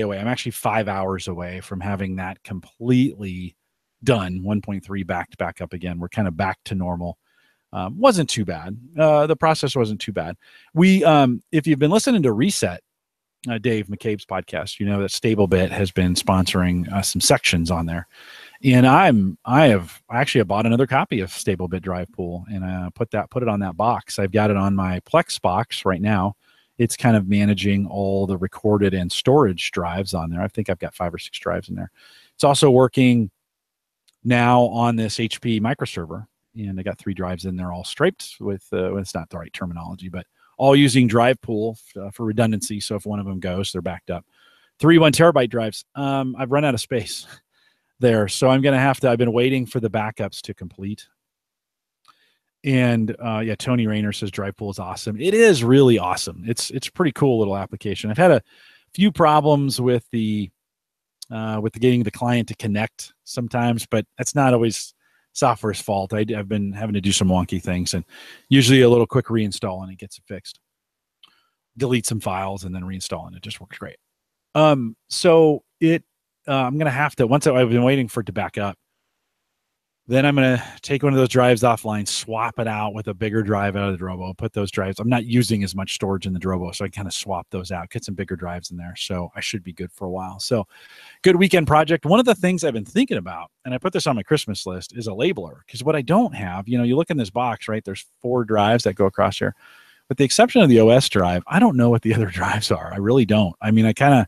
away. I'm actually 5 hours away from having that completely done. 1.3 back up again. We're kind of back to normal. Wasn't too bad. The process wasn't too bad. If you've been listening to Reset, Dave McCabe's podcast, you know that StableBit has been sponsoring some sections on there. And I actually bought another copy of StableBit Drive Pool, and put it on that box. I've got it on my Plex box right now. It's kind of managing all the recorded and storage drives on there. I think I've got 5 or 6 drives in there. It's also working now on this HP microserver, and I got 3 drives in there, all striped with it's not the right terminology, but all using Drive Pool for redundancy. So if one of them goes, they're backed up. 3 1 terabyte drives. I've run out of space there, so I'm gonna have to. I've been waiting for the backups to complete. And Tony Rayner says Drive Pool is awesome. It is really awesome. It's a pretty cool little application. I've had a few problems with the getting the client to connect sometimes, but that's not always software's fault. I've been having to do some wonky things, and usually a little quick reinstall and it gets it fixed. Delete some files and then reinstall, and it just works great. So I'm gonna have to, once I've been waiting for it to back up, then I'm going to take one of those drives offline, swap it out with a bigger drive out of the Drobo, put those drives. I'm not using as much storage in the Drobo, so I kind of swap those out, get some bigger drives in there. So I should be good for a while. So good weekend project. One of the things I've been thinking about, and I put this on my Christmas list, is a labeler. Because what I don't have, you look in this box, right? There's 4 drives that go across here. With the exception of the OS drive, I don't know what the other drives are. I really don't. I mean, I kind of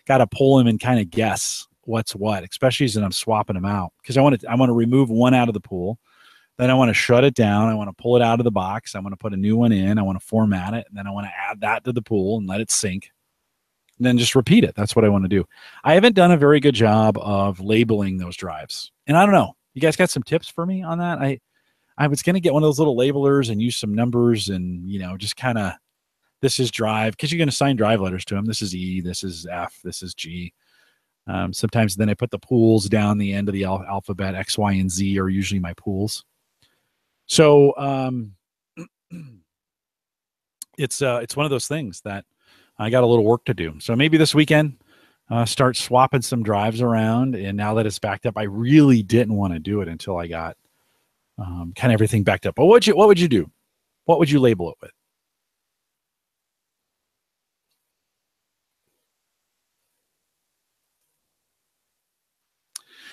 got to pull them and kind of guess what's what, especially as I'm swapping them out, because I want to remove one out of the pool, then I want to shut it down, I want to pull it out of the box, I want to put a new one in, I want to format it, and then I want to add that to the pool and let it sync, and then just repeat it. That's what I want to do. I haven't done a very good job of labeling those drives, and I don't know. You guys got some tips for me on that? I was going to get one of those little labelers and use some numbers and just kind of this is drive, because you're going to assign drive letters to them. This is E, this is F, this is G. Sometimes then I put the pools down the end of the alphabet. X, Y, and Z are usually my pools. So it's one of those things that I got a little work to do. So maybe this weekend, start swapping some drives around. And now that it's backed up, I really didn't want to do it until I got kind of everything backed up. But what would you do? What would you label it with?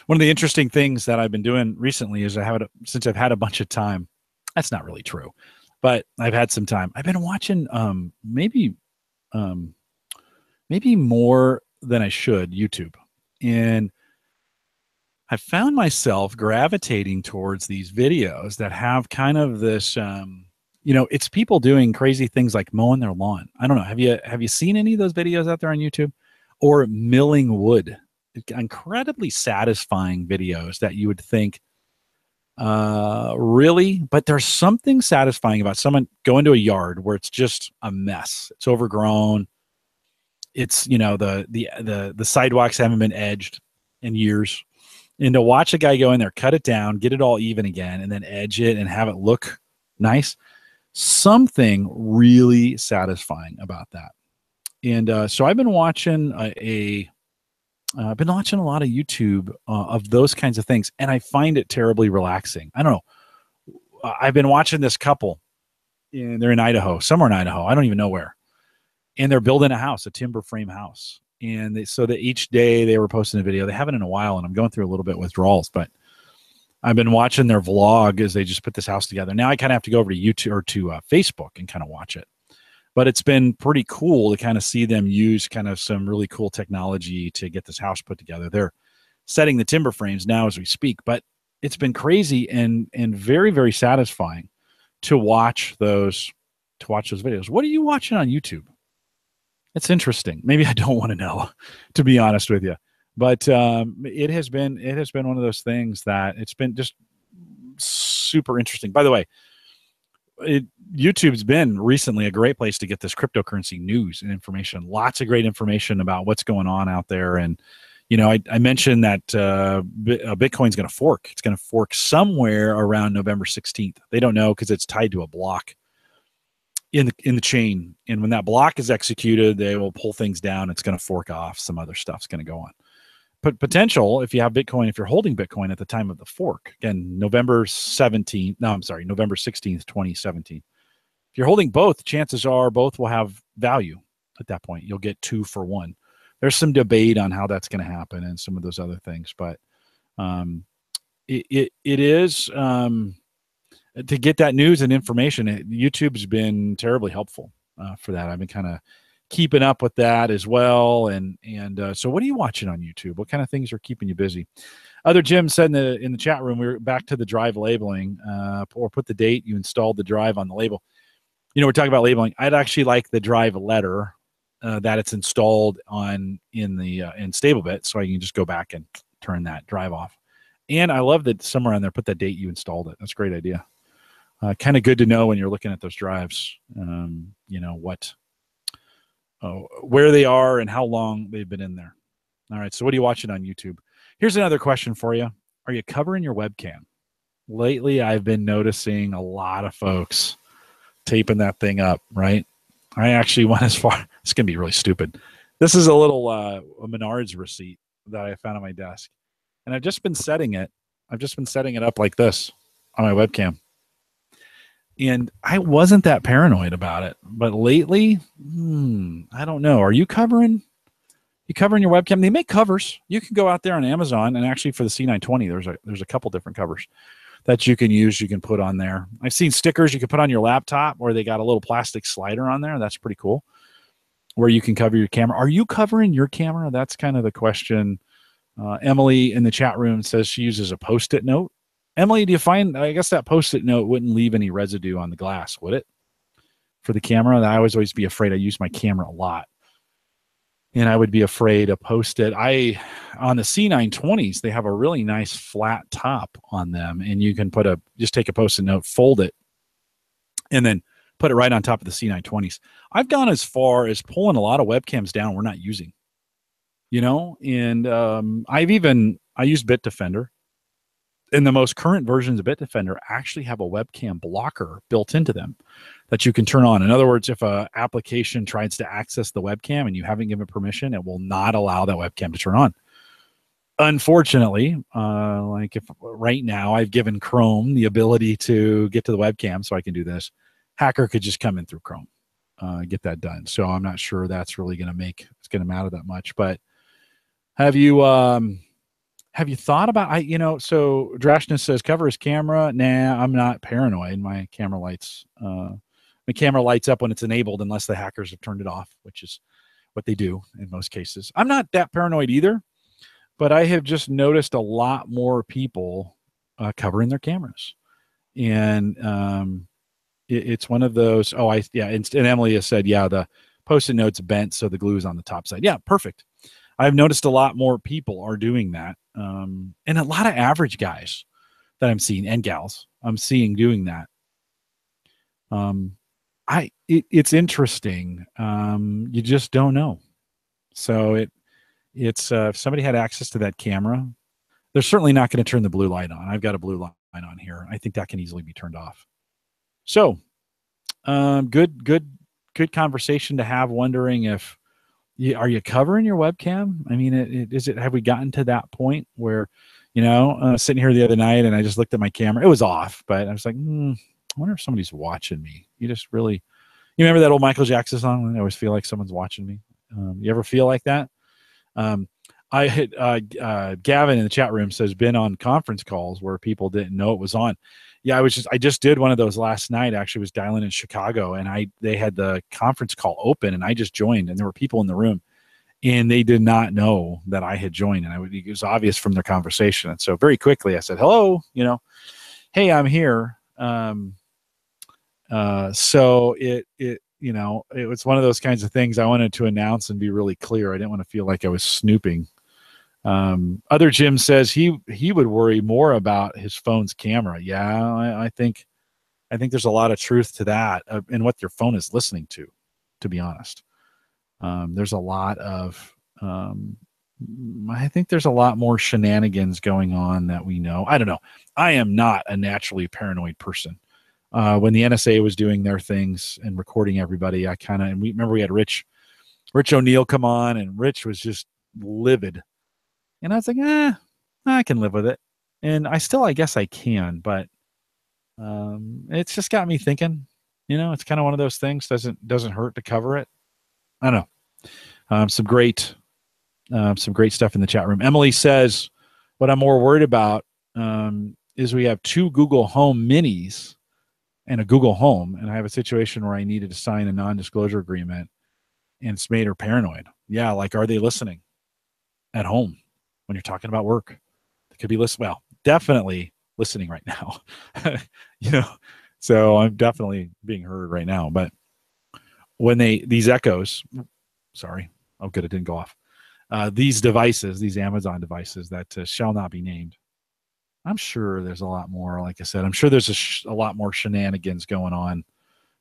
One of the interesting things that I've been doing recently is since I've had a bunch of time. That's not really true, but I've had some time. I've been watching maybe more than I should YouTube, and I found myself gravitating towards these videos that have kind of this. It's people doing crazy things like mowing their lawn. I don't know. Have you seen any of those videos out there on YouTube, or milling wood? Incredibly satisfying videos that you would think, really, but there's something satisfying about someone going to a yard where it's just a mess. It's overgrown. It's, the sidewalks haven't been edged in years, and to watch a guy go in there, cut it down, get it all even again, and then edge it and have it look nice. Something really satisfying about that. And so I've been watching I've been watching a lot of YouTube of those kinds of things, and I find it terribly relaxing. I don't know. I've been watching this couple, and they're in Idaho, somewhere in Idaho. I don't even know where. And they're building a house, a timber frame house. And so that each day they were posting a video. They haven't in a while, and I'm going through a little bit withdrawals, but I've been watching their vlog as they just put this house together. Now I kind of have to go over to YouTube or to Facebook and kind of watch it. But it's been pretty cool to kind of see them use kind of some really cool technology to get this house put together. They're setting the timber frames now as we speak, but it's been crazy and very, very satisfying to watch those videos. What are you watching on YouTube? It's interesting. Maybe I don't want to know, to be honest with you. But it has been one of those things that it's been just super interesting. By the way, YouTube's been recently a great place to get this cryptocurrency news and information. Lots of great information about what's going on out there. And, I mentioned that Bitcoin's going to fork. It's going to fork somewhere around November 16th. They don't know because it's tied to a block in the chain. And when that block is executed, they will pull things down. It's going to fork off. Some other stuff's going to go on. But potential, if you have Bitcoin, if you're holding Bitcoin at the time of the fork, again, November 16th, 2017. If you're holding both, chances are both will have value at that point. You'll get 2 for 1. There's some debate on how that's going to happen and some of those other things, but it is to get that news and information. YouTube's been terribly helpful for that. I've been kind of keeping up with that as well. And so what are you watching on YouTube? What kind of things are keeping you busy? Other Jim said in the chat room, we're back to the drive labeling, or put the date you installed the drive on the label. We're talking about labeling. I'd actually like the drive letter that it's installed in StableBit, so I can just go back and turn that drive off. And I love that somewhere on there, put the date you installed it. That's a great idea. Kind of good to know when you're looking at those drives, where they are and how long they've been in there. All right, so what are you watching on YouTube? Here's another question for you. Are you covering your webcam? Lately, I've been noticing a lot of folks taping that thing up, right? I actually went as far, it's going to be really stupid. This is a little a Menards receipt that I found on my desk. And I've just been setting it up like this on my webcam. And I wasn't that paranoid about it, but lately, I don't know. Are you covering your webcam? They make covers. You can go out there on Amazon, and actually for the C920, there's a couple different covers that you can use. You can put on there. I've seen stickers you can put on your laptop, where they got a little plastic slider on there. That's pretty cool, where you can cover your camera. Are you covering your camera? That's kind of the question. Emily in the chat room says she uses a Post-it note. Emily, do you find, I guess that Post-it note wouldn't leave any residue on the glass, would it? For the camera? I always be afraid. I use my camera a lot. And I would be afraid of Post-it. On the C920s, they have a really nice flat top on them. And you can just take a Post-it note, fold it, and then put it right on top of the C920s. I've gone as far as pulling a lot of webcams down we're not using, and I use Bitdefender, and the most current versions of Bitdefender actually have a webcam blocker built into them that you can turn on. In other words, if a application tries to access the webcam and you haven't given permission, it will not allow that webcam to turn on. Unfortunately, like if right now I've given Chrome the ability to get to the webcam so I can do this, hacker could just come in through Chrome, get that done. So I'm not sure that's really going to matter that much. But have you thought about, so Drashness says cover his camera. Nah, I'm not paranoid. My camera lights up when it's enabled unless the hackers have turned it off, which is what they do in most cases. I'm not that paranoid either. But I have just noticed a lot more people covering their cameras, and it's one of those. And Emily has said, yeah, the Post-it note's bent, so the glue is on the top side. Yeah, perfect. I've noticed a lot more people are doing that, and a lot of average guys that I'm seeing and gals I'm seeing doing that. It's interesting. You just don't know, so it's if somebody had access to that camera, they're certainly not going to turn the blue light on. I've got a blue light on here. I think that can easily be turned off. So good conversation to have, wondering if are you covering your webcam? I mean, have we gotten to that point where, sitting here the other night and I just looked at my camera, it was off, but I was like, I wonder if somebody's watching me. You remember that old Michael Jackson song? I always feel like someone's watching me. You ever feel like that? I hit Gavin in the chat room says been on conference calls where people didn't know it was on. Yeah, I just did one of those last night. Actually, was dialing in Chicago, and they had the conference call open, and I just joined, and there were people in the room, and they did not know that I had joined, and it was obvious from their conversation. And so very quickly I said, hello, hey, I'm here. So it was one of those kinds of things I wanted to announce and be really clear. I didn't want to feel like I was snooping. Other Jim says he would worry more about his phone's camera. Yeah, I think there's a lot of truth to that in what your phone is listening to be honest. There's a lot of I think there's a lot more shenanigans going on that we know. I don't know. I am not a naturally paranoid person. When the NSA was doing their things and recording everybody, and we remember we had Rich O'Neill come on, and Rich was just livid. And I was like, I can live with it. And I guess I can, but it's just got me thinking, it's kind of one of those things, doesn't hurt to cover it. I don't know. Some great stuff in the chat room. Emily says, what I'm more worried about is we have 2 Google Home Minis and a Google Home, and I have a situation where I needed to sign a non-disclosure agreement, and it's made her paranoid. Yeah, like, are they listening at home when you're talking about work? They could be listening. Well, definitely listening right now. So I'm definitely being heard right now. But when these echoes, sorry, oh good, it didn't go off. These devices, these Amazon devices that shall not be named, I'm sure there's a lot more. Like I said, I'm sure there's a lot more shenanigans going on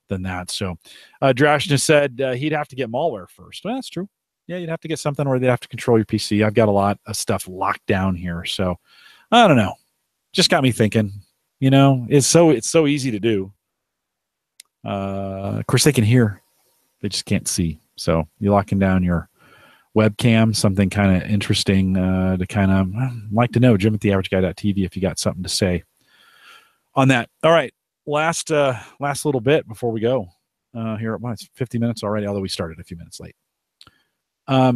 than that. So Drashna said he'd have to get malware first. Well, that's true. Yeah, you'd have to get something where they'd have to control your PC. I've got a lot of stuff locked down here. So I don't know. Just got me thinking, it's so easy to do. Of course they can hear, they just can't see. So you're locking down your webcam, something kind of interesting to kind of like to know. Jim at theaverageguy.tv if you got something to say on that. All right, last little bit before we go here. Well, it's 50 minutes already, although we started a few minutes late. A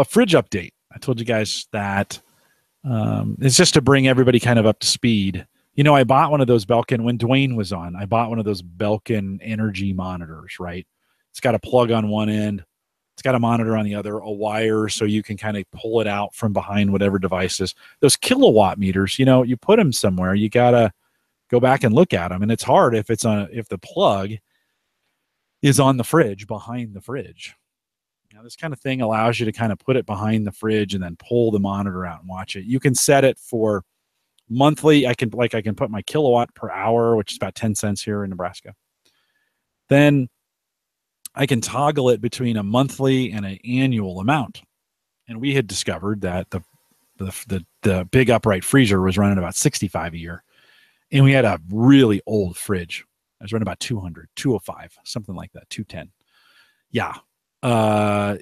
fridge update. I told you guys that it's just to bring everybody kind of up to speed. I bought one of those Belkin when Dwayne was on. I bought one of those Belkin energy monitors, right? It's got a plug on one end. It's got a monitor on the other, a wire, so you can kind of pull it out from behind whatever devices. Those kilowatt meters, you put them somewhere. You got to go back and look at them. And it's hard if the plug is on the fridge, behind the fridge. Now, this kind of thing allows you to kind of put it behind the fridge and then pull the monitor out and watch it. You can set it for monthly. I can put my kilowatt per hour, which is about 10 cents here in Nebraska. then I can toggle it between a monthly and an annual amount. And we had discovered that the big upright freezer was running about 65 a year. And we had a really old fridge. I was running about 200, 205, something like that, 210. Yeah.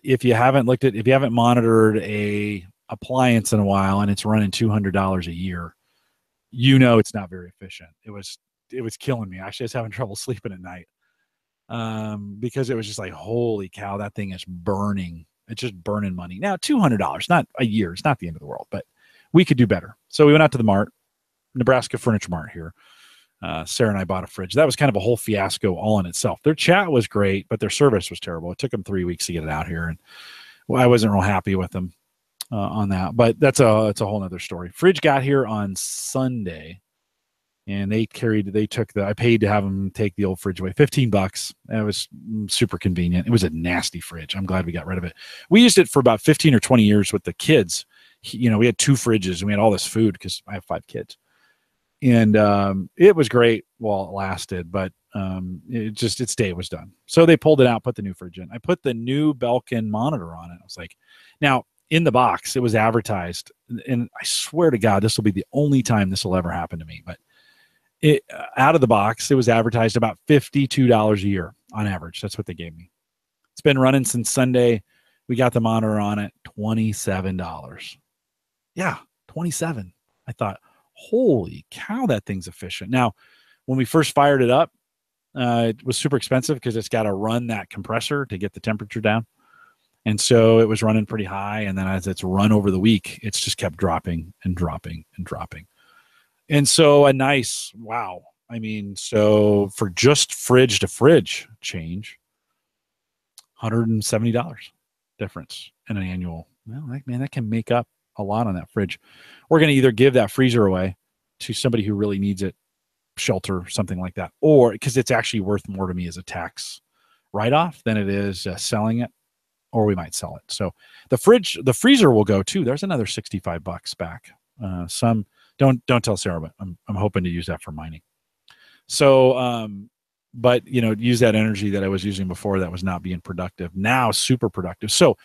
If you haven't monitored a appliance in a while and it's running $200 a year, it's not very efficient. It was killing me. Actually, I was having trouble sleeping at night. Because it was just like, holy cow, that thing is burning. It's just burning money. Now, $200, not a year. It's not the end of the world, but we could do better. So we went out to the mart, Nebraska Furniture Mart here. Sarah and I bought a fridge. That was kind of a whole fiasco all in itself. Their chat was great, but their service was terrible. It took them 3 weeks to get it out here. And I wasn't real happy with them on that, but that's a whole nother story. Fridge got here on Sunday. And I paid to have them take the old fridge away, $15. It was super convenient. It was a nasty fridge. I'm glad we got rid of it. We used it for about 15 or 20 years with the kids. We had 2 fridges and we had all this food because I have 5 kids. And it was great while it lasted, but its day was done. So they pulled it out, put the new fridge in. I put the new Belkin monitor on it. I was like, now in the box, it was advertised. And I swear to God, this will be the only time this will ever happen to me. But out of the box, it was advertised about $52 a year on average. That's what they gave me. It's been running since Sunday. We got the monitor on it, $27. Yeah, $27. I thought, holy cow, that thing's efficient. Now, when we first fired it up, it was super expensive because it's got to run that compressor to get the temperature down. And so it was running pretty high. And then as it's run over the week, it's just kept dropping and dropping and dropping. And so so for just fridge to fridge change, $170 difference in an annual. Well, that can make up a lot on that fridge. We're going to either give that freezer away to somebody who really needs it, shelter, something like that, or because it's actually worth more to me as a tax write-off than it is selling it, or we might sell it. So the freezer will go too. There's another $65 back. Don't tell Sarah, but I'm hoping to use that for mining. So, but use that energy that I was using before that was not being productive. Now, super productive. So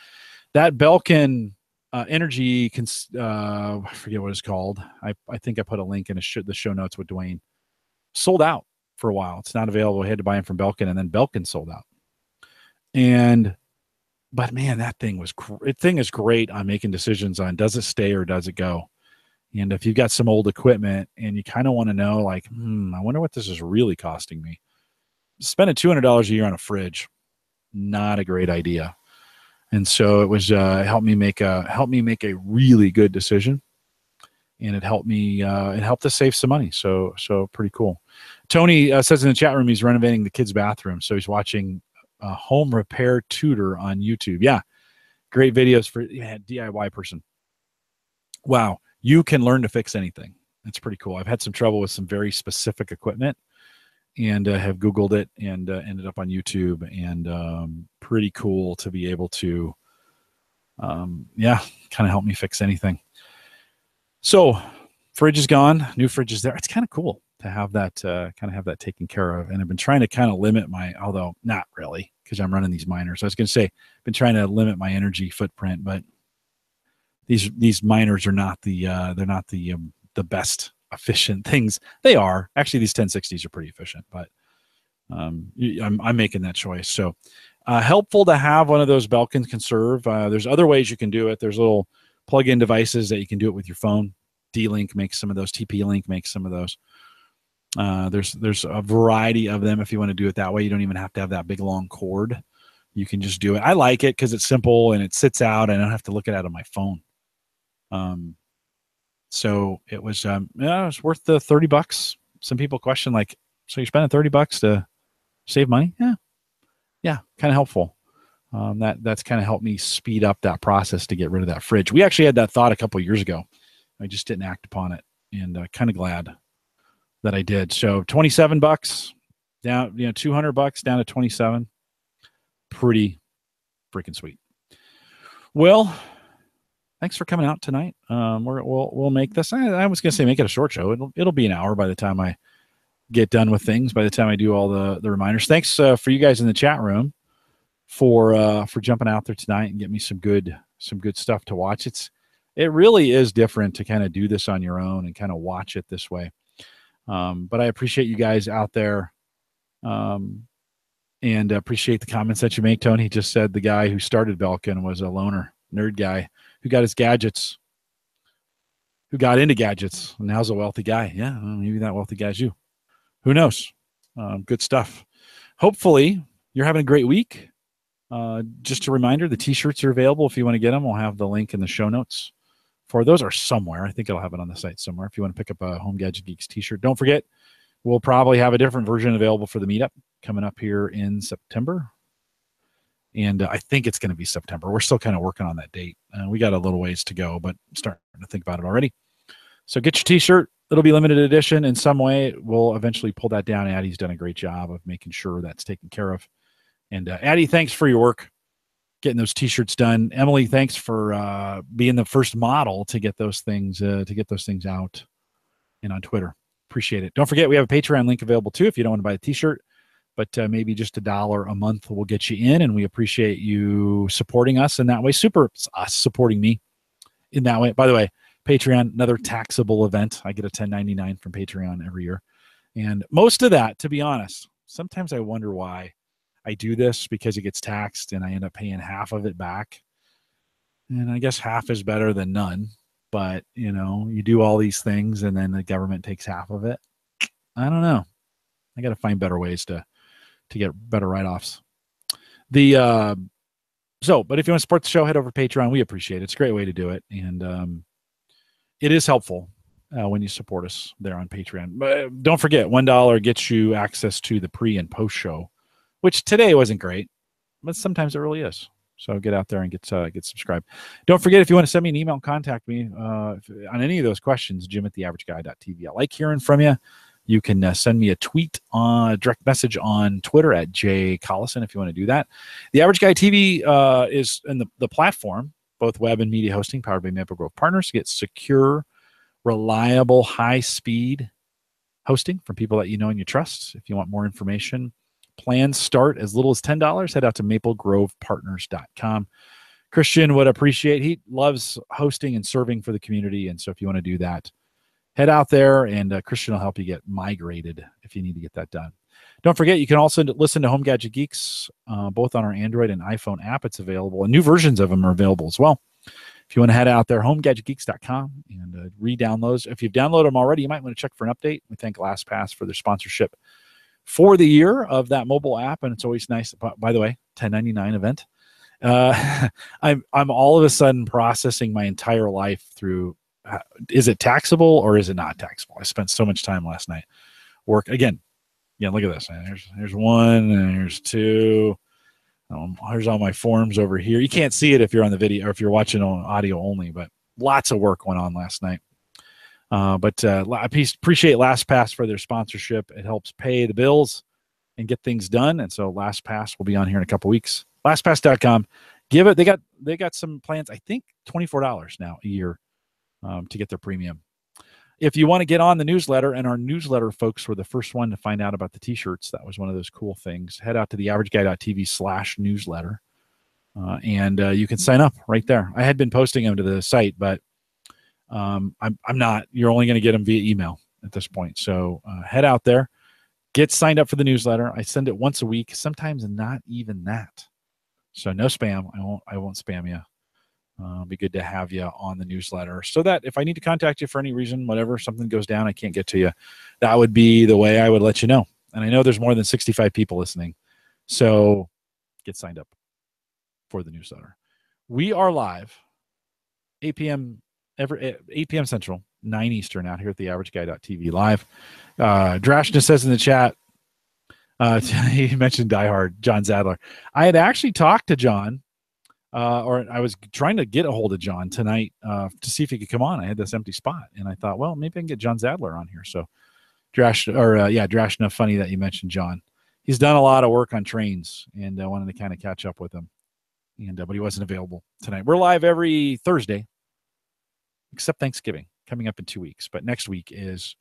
that Belkin energy, I forget what it's called. I think I put a link in the show notes with Dwayne. Sold out for a while. It's not available. I had to buy it from Belkin, and then Belkin sold out. But man, that thing is great on making decisions on does it stay or does it go. And if you've got some old equipment and you kind of want to know, like, I wonder what this is really costing me. Spending $200 a year on a fridge, not a great idea. And so it was helped me make a really good decision, and it helped us save some money. So pretty cool. Tony says in the chat room he's renovating the kids' bathroom, so he's watching a home repair tutor on YouTube. Yeah, great videos for DIY person. Wow. You can learn to fix anything. That's pretty cool. I've had some trouble with some very specific equipment and have Googled it and ended up on YouTube, and pretty cool to be able to, kind of help me fix anything. So fridge is gone. New fridge is there. It's kind of cool to have that, taken care of. And I've been trying to kind of limit although not really, because I'm running these miners. I was going to say, I've been trying to limit my energy footprint, but these miners are not the best efficient things. They are actually, these 1060s are pretty efficient, but I'm making that choice. So helpful to have one of those Belkin Conserve. There's other ways you can do it. There's little plug-in devices that you can do it with your phone. D-Link makes some of those. TP-Link makes some of those. There's a variety of them if you want to do it that way. You don't even have to have that big long cord. You can just do it. I like it because it's simple and it sits out and I don't have to look at it on my phone. So it was worth the $30. Some people question, like, so you're spending $30 to save money? Yeah, kind of helpful. That's kind of helped me speed up that process to get rid of that fridge. We actually had that thought a couple of years ago. I just didn't act upon it, and kind of glad that I did. So $27 down, $200 down to 27. Pretty freaking sweet. Well, thanks for coming out tonight. We'll make this. I was going to say make it a short show. It'll be an hour by the time I get done with things by the time I do all the reminders. Thanks for you guys in the chat room for jumping out there tonight and getting me some good stuff to watch. It really is different to kind of do this on your own and kind of watch it this way. But I appreciate you guys out there, and appreciate the comments that you make. Tony just said the guy who started Belkin was a loner, nerd guy who got his gadgets, who got into gadgets, and now's a wealthy guy. Yeah, well, maybe that wealthy guy's you. Who knows? Good stuff. Hopefully, you're having a great week. Just a reminder, the T-shirts are available if you want to get them. We'll have the link in the show notes for those, are somewhere. I think I'll have it on the site somewhere if you want to pick up a Home Gadget Geeks T-shirt. Don't forget, we'll probably have a different version available for the meetup coming up here in September. And I think it's going to be September. We're still kind of working on that date. We got a little ways to go, but I'm starting to think about it already. So get your T-shirt. It'll be limited edition in some way. We'll eventually pull that down. Addie's done a great job of making sure that's taken care of. And Addie, thanks for your work getting those T-shirts done. Emily, thanks for being the first model to get those things out and on Twitter. Appreciate it. Don't forget, we have a Patreon link available too if you don't want to buy a T-shirt, but maybe just $1 a month will get you in, and we appreciate you supporting us in that way. Super us supporting me in that way. By the way, Patreon, another taxable event. I get a $10.99 from Patreon every year. And most of that, to be honest, sometimes I wonder why I do this, because it gets taxed and I end up paying half of it back. And I guess half is better than none. But, you do all these things and then the government takes half of it. I don't know. I got to find better ways to get better write-offs. But if you want to support the show, head over to Patreon. We appreciate it. It's a great way to do it. And it is helpful when you support us there on Patreon. But don't forget, $1 gets you access to the pre and post show, which today wasn't great, but sometimes it really is. So get out there and get subscribed. Don't forget, if you want to send me an email, contact me on any of those questions, jim@theaverageguy.tv. I like hearing from you. You can send me a tweet, direct message on Twitter at @jcollison if you want to do that. The Average Guy TV is in the platform, both web and media hosting, powered by Maple Grove Partners. Get secure, reliable, high-speed hosting from people that you know and you trust. If you want more information, plans start as little as $10. Head out to maplegrovepartners.com. Christian would appreciate, he loves hosting and serving for the community, and so if you want to do that, head out there, and Christian will help you get migrated if you need to get that done. Don't forget, you can also listen to Home Gadget Geeks both on our Android and iPhone app. It's available, and new versions of them are available as well. If you want to head out there, homegadgetgeeks.com, and re-download those. If you've downloaded them already, you might want to check for an update. We thank LastPass for their sponsorship for the year of that mobile app, and it's always nice. By the way, $10.99 event. I'm all of a sudden processing my entire life through, is it taxable or is it not taxable? I spent so much time last night. Work again. Yeah, look at this. There's one, and there's two. Here's all my forms over here. You can't see it if you're on the video or if you're watching on audio only, but lots of work went on last night. But I appreciate LastPass for their sponsorship. It helps pay the bills and get things done. And so LastPass will be on here in a couple weeks. LastPass.com. Give it. They got some plans. I think $24 now a year to get their premium. If you want to get on the newsletter, and our newsletter folks were the first one to find out about the T-shirts, that was one of those cool things. Head out to theaverageguy.tv/newsletter, and you can sign up right there. I had been posting them to the site, but I'm not. You're only going to get them via email at this point. So head out there, get signed up for the newsletter. I send it once a week, sometimes not even that. So no spam. I won't spam you. It'll be good to have you on the newsletter, so that if I need to contact you for any reason, whatever, something goes down, I can't get to you, that would be the way I would let you know. And I know there's more than 65 people listening, so get signed up for the newsletter. We are live 8 p.m. 8 p.m. Central, 9 Eastern, out here at theaverageguy.tv live. Drashna says in the chat, he mentioned Die Hard, John Zadler. I had actually talked to John, or I was trying to get a hold of John tonight to see if he could come on. I had this empty spot, and I thought, well, maybe I can get John Zadler on here. So Drashna, funny that you mentioned John. He's done a lot of work on trains, and I wanted to kind of catch up with him. But he wasn't available tonight. We're live every Thursday, except Thanksgiving, coming up in 2 weeks. But next week is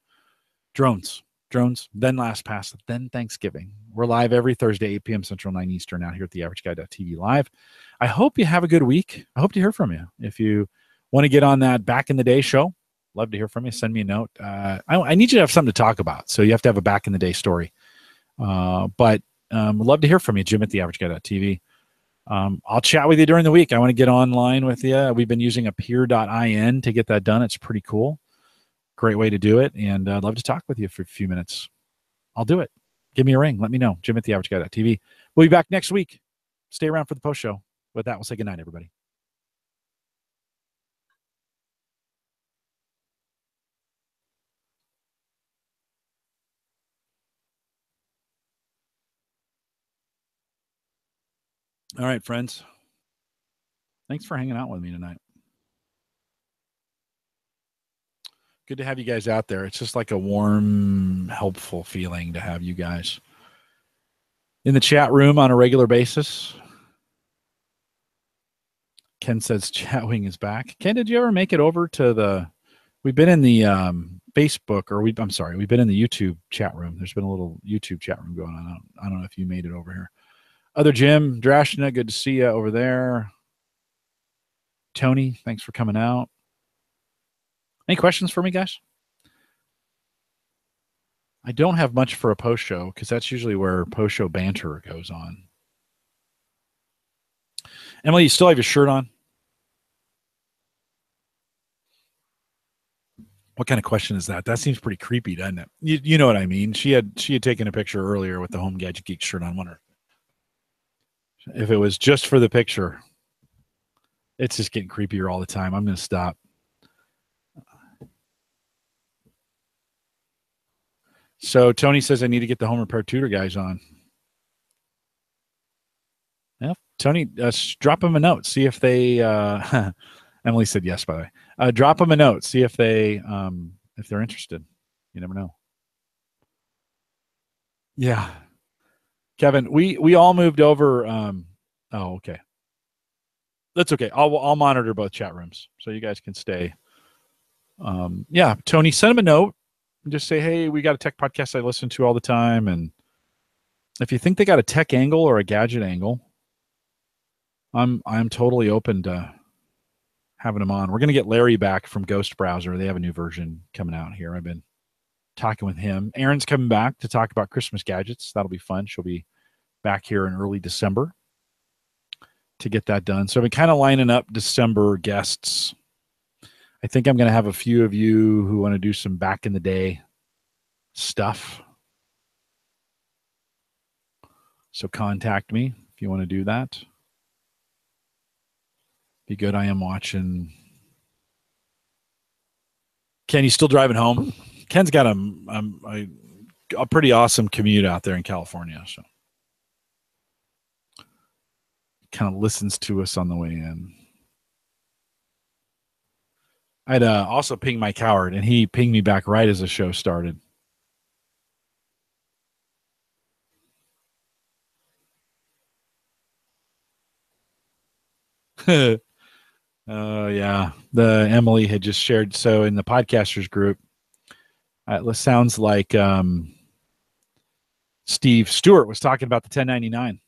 drones drones, then LastPass, then Thanksgiving. We're live every Thursday, 8 p.m. Central, 9 Eastern, out here at the AverageGuy.tv live. I hope you have a good week. I hope to hear from you. If you want to get on that back in the day show, love to hear from you. Send me a note. I need you to have something to talk about, so you have to have a back in the day story. But love to hear from you, Jim at the AverageGuy.tv. I'll chat with you during the week. I want to get online with you. We've been using appear.in to get that done. It's pretty cool. Great way to do it. And I'd love to talk with you for a few minutes. I'll do it. Give me a ring. Let me know. Jim at the AverageGuy.tv. We'll be back next week. Stay around for the post show. With that, we'll say goodnight, everybody. All right, friends. Thanks for hanging out with me tonight. Good to have you guys out there. It's just like a warm, helpful feeling to have you guys in the chat room on a regular basis. Ken says Chatwing is back. Ken, did you ever make it over to the... We've been in the Facebook, or we've been in the YouTube chat room. There's been a little YouTube chat room going on. I don't know if you made it over here. Other Jim, Drashna, good to see you over there. Tony, thanks for coming out. Any questions for me, guys? I don't have much for a post show because that's usually where post show banter goes on. Emily, you still have your shirt on? What kind of question is that? That seems pretty creepy, doesn't it? You know what I mean? She had taken a picture earlier with the Home Gadget Geeks shirt on. Wonder if it was just for the picture. It's just getting creepier all the time. I'm going to stop. So Tony says I need to get the home repair tutor guys on. Yeah, Tony, drop them a note. See if they. Emily said yes. By the way, drop them a note. See if they're interested. You never know. Yeah, Kevin, we all moved over. Oh, okay. That's okay. I'll monitor both chat rooms so you guys can stay. Yeah, Tony, send them a note. Just say, hey, we got a tech podcast I listen to all the time. And if you think they got a tech angle or a gadget angle, I'm totally open to having them on. We're going to get Larry back from Ghost Browser. They have a new version coming out here. I've been talking with him. Erin's coming back to talk about Christmas gadgets. That'll be fun. She'll be back here in early December to get that done. So I've been kind of lining up December guests. I think I'm going to have a few of you who want to do some back in the day stuff. So contact me if you want to do that. Be good. I am watching. Ken, you still driving home? Ken's got a pretty awesome commute out there in California. So kind of listens to us on the way in. I'd also pinged Mike Howard, and he pinged me back right as the show started. Oh, yeah. The Emily had just shared. So in the podcasters group, it sounds like Steve Stewart was talking about the 1099.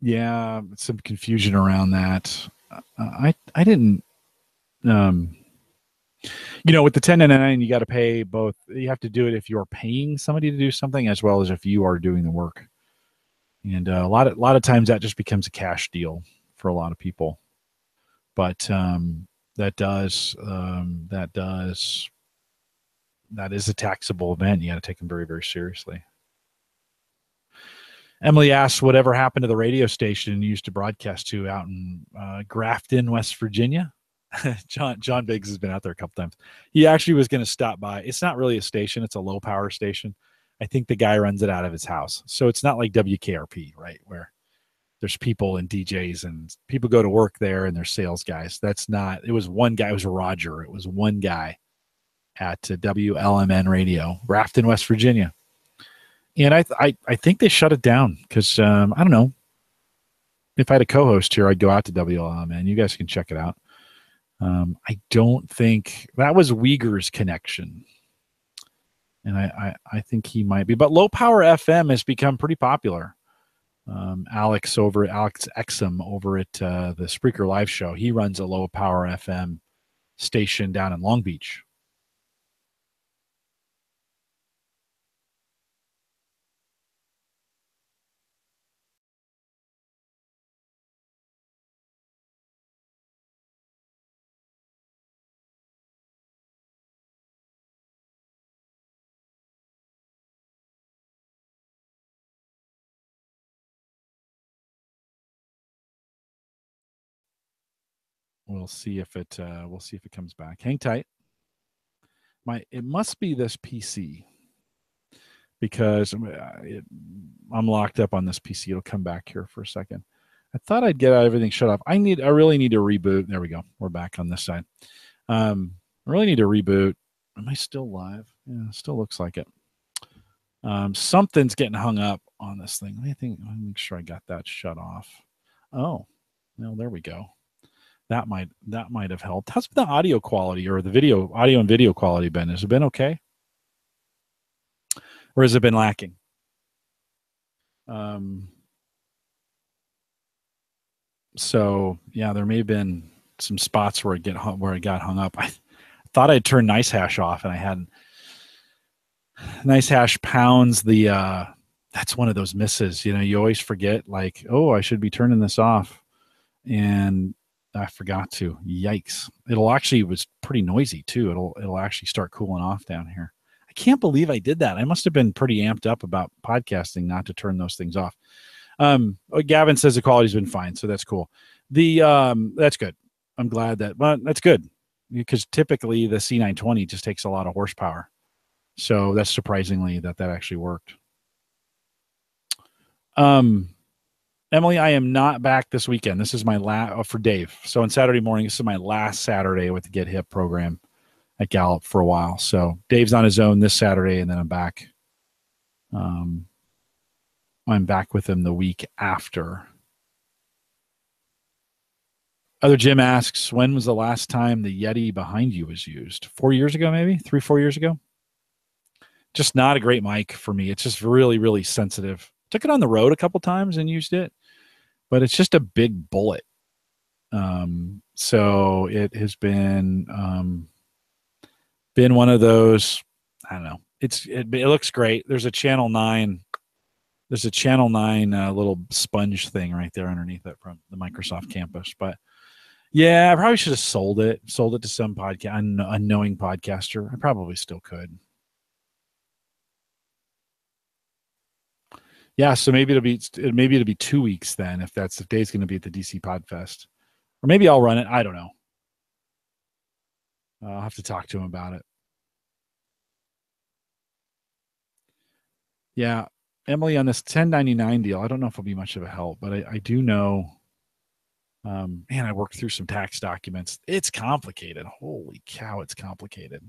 Yeah, some confusion around that. I didn't, with the 1099, you got to pay both. You have to do it if you're paying somebody to do something as well as if you are doing the work. And a lot of times that just becomes a cash deal for a lot of people. But that is a taxable event. You got to take them very, very seriously. Emily asks, whatever happened to the radio station you used to broadcast to out in Grafton, West Virginia? John Biggs has been out there a couple times. He actually was going to stop by. It's not really a station. It's a low power station. I think the guy runs it out of his house. So it's not like WKRP, right, where there's people and DJs and people go to work there and there's sales guys. That's not. It was one guy. It was Roger. It was one guy at WLMN Radio, Grafton, West Virginia. And I think they shut it down because I don't know. If I had a co-host here, I'd go out to WLMN. You guys can check it out. I don't think that was Uyghur's connection. And I think he might be. But low power FM has become pretty popular. Alex Exum over at the Spreaker Live Show, he runs a low power FM station down in Long Beach. We'll see if it comes back. Hang tight. It must be this PC because I'm locked up on this PC. It'll come back here for a second. I thought I'd get everything shut off. I really need to reboot. There we go. We're back on this side. I really need to reboot. Am I still live? Yeah, it still looks like it. Something's getting hung up on this thing. Let me make sure I got that shut off. Oh, well, there we go. That might have helped. How's the audio quality or the audio and video quality been? Has it been okay? Or has it been lacking? So yeah, there may have been some spots where it got hung up. I thought I'd turn Nice Hash off, and I hadn't. Nice Hash pounds the. That's one of those misses. You always forget. Like, oh, I should be turning this off, and I forgot to. Yikes! It was pretty noisy too. It'll actually start cooling off down here. I can't believe I did that. I must have been pretty amped up about podcasting not to turn those things off. Gavin says the quality's been fine, so that's cool. That's good. I'm glad that's good because typically the C920 just takes a lot of horsepower. So that's surprisingly that actually worked. Emily, I am not back this weekend. This is my last for Dave. So on Saturday morning, this is my last Saturday with the Get Hip program at Gallup for a while. So Dave's on his own this Saturday, and then I'm back. I'm back with him the week after. Other Jim asks, when was the last time the Yeti behind you was used? 4 years ago, maybe 3-4 years ago. Just not a great mic for me. It's just really, really sensitive. Took it on the road a couple times and used it, but it's just a big bullet. So it has been one of those. I don't know. It looks great. There's a Channel 9. There's a Channel 9 little sponge thing right there underneath it from the Microsoft campus. But yeah, I probably should have sold it to some unknowing podcaster. I probably still could. Yeah, so maybe it'll be 2 weeks then if Dave's going to be at the DC Podfest, or maybe I'll run it. I don't know. I'll have to talk to him about it. Yeah, Emily, on this 1099 deal, I don't know if it'll be much of a help, but I do know. Man, I worked through some tax documents. It's complicated. Holy cow, it's complicated.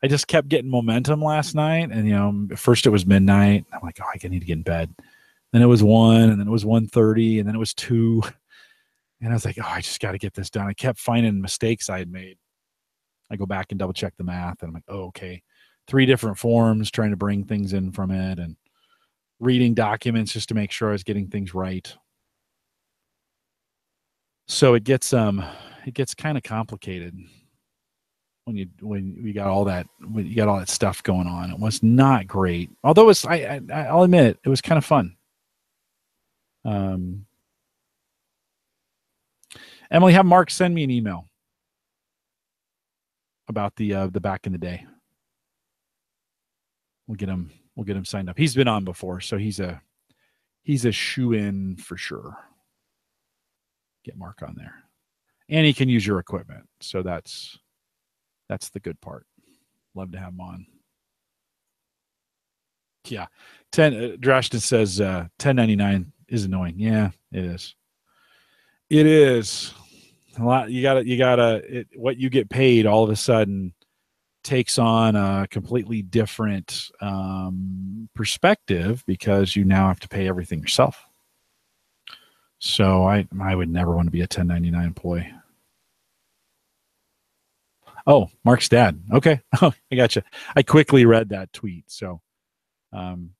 I just kept getting momentum last night, and first it was midnight. I'm like, oh, I need to get in bed. Then it was 1, and then it was 1:30, and then it was 2, and I was like, oh, I just got to get this done. I kept finding mistakes I had made. I go back and double check the math, and I'm like, oh, okay, 3 different forms, trying to bring things in from it, and reading documents just to make sure I was getting things right. So it gets kind of complicated. When you got all that stuff going on. It was not great. Although I'll admit it was kind of fun. Emily, have Mark send me an email about the back in the day. We'll get him signed up. He's been on before, so he's a shoe-in for sure. Get Mark on there. And he can use your equipment. So that's the good part. Love to have him on. Yeah. Drashton says 1099 is annoying. Yeah, it is. It is a lot. You gotta what you get paid all of a sudden takes on a completely different perspective because you now have to pay everything yourself. So I would never want to be a 1099 employee. Oh, Mark's dad. Okay. Oh, I gotcha. I quickly read that tweet. So,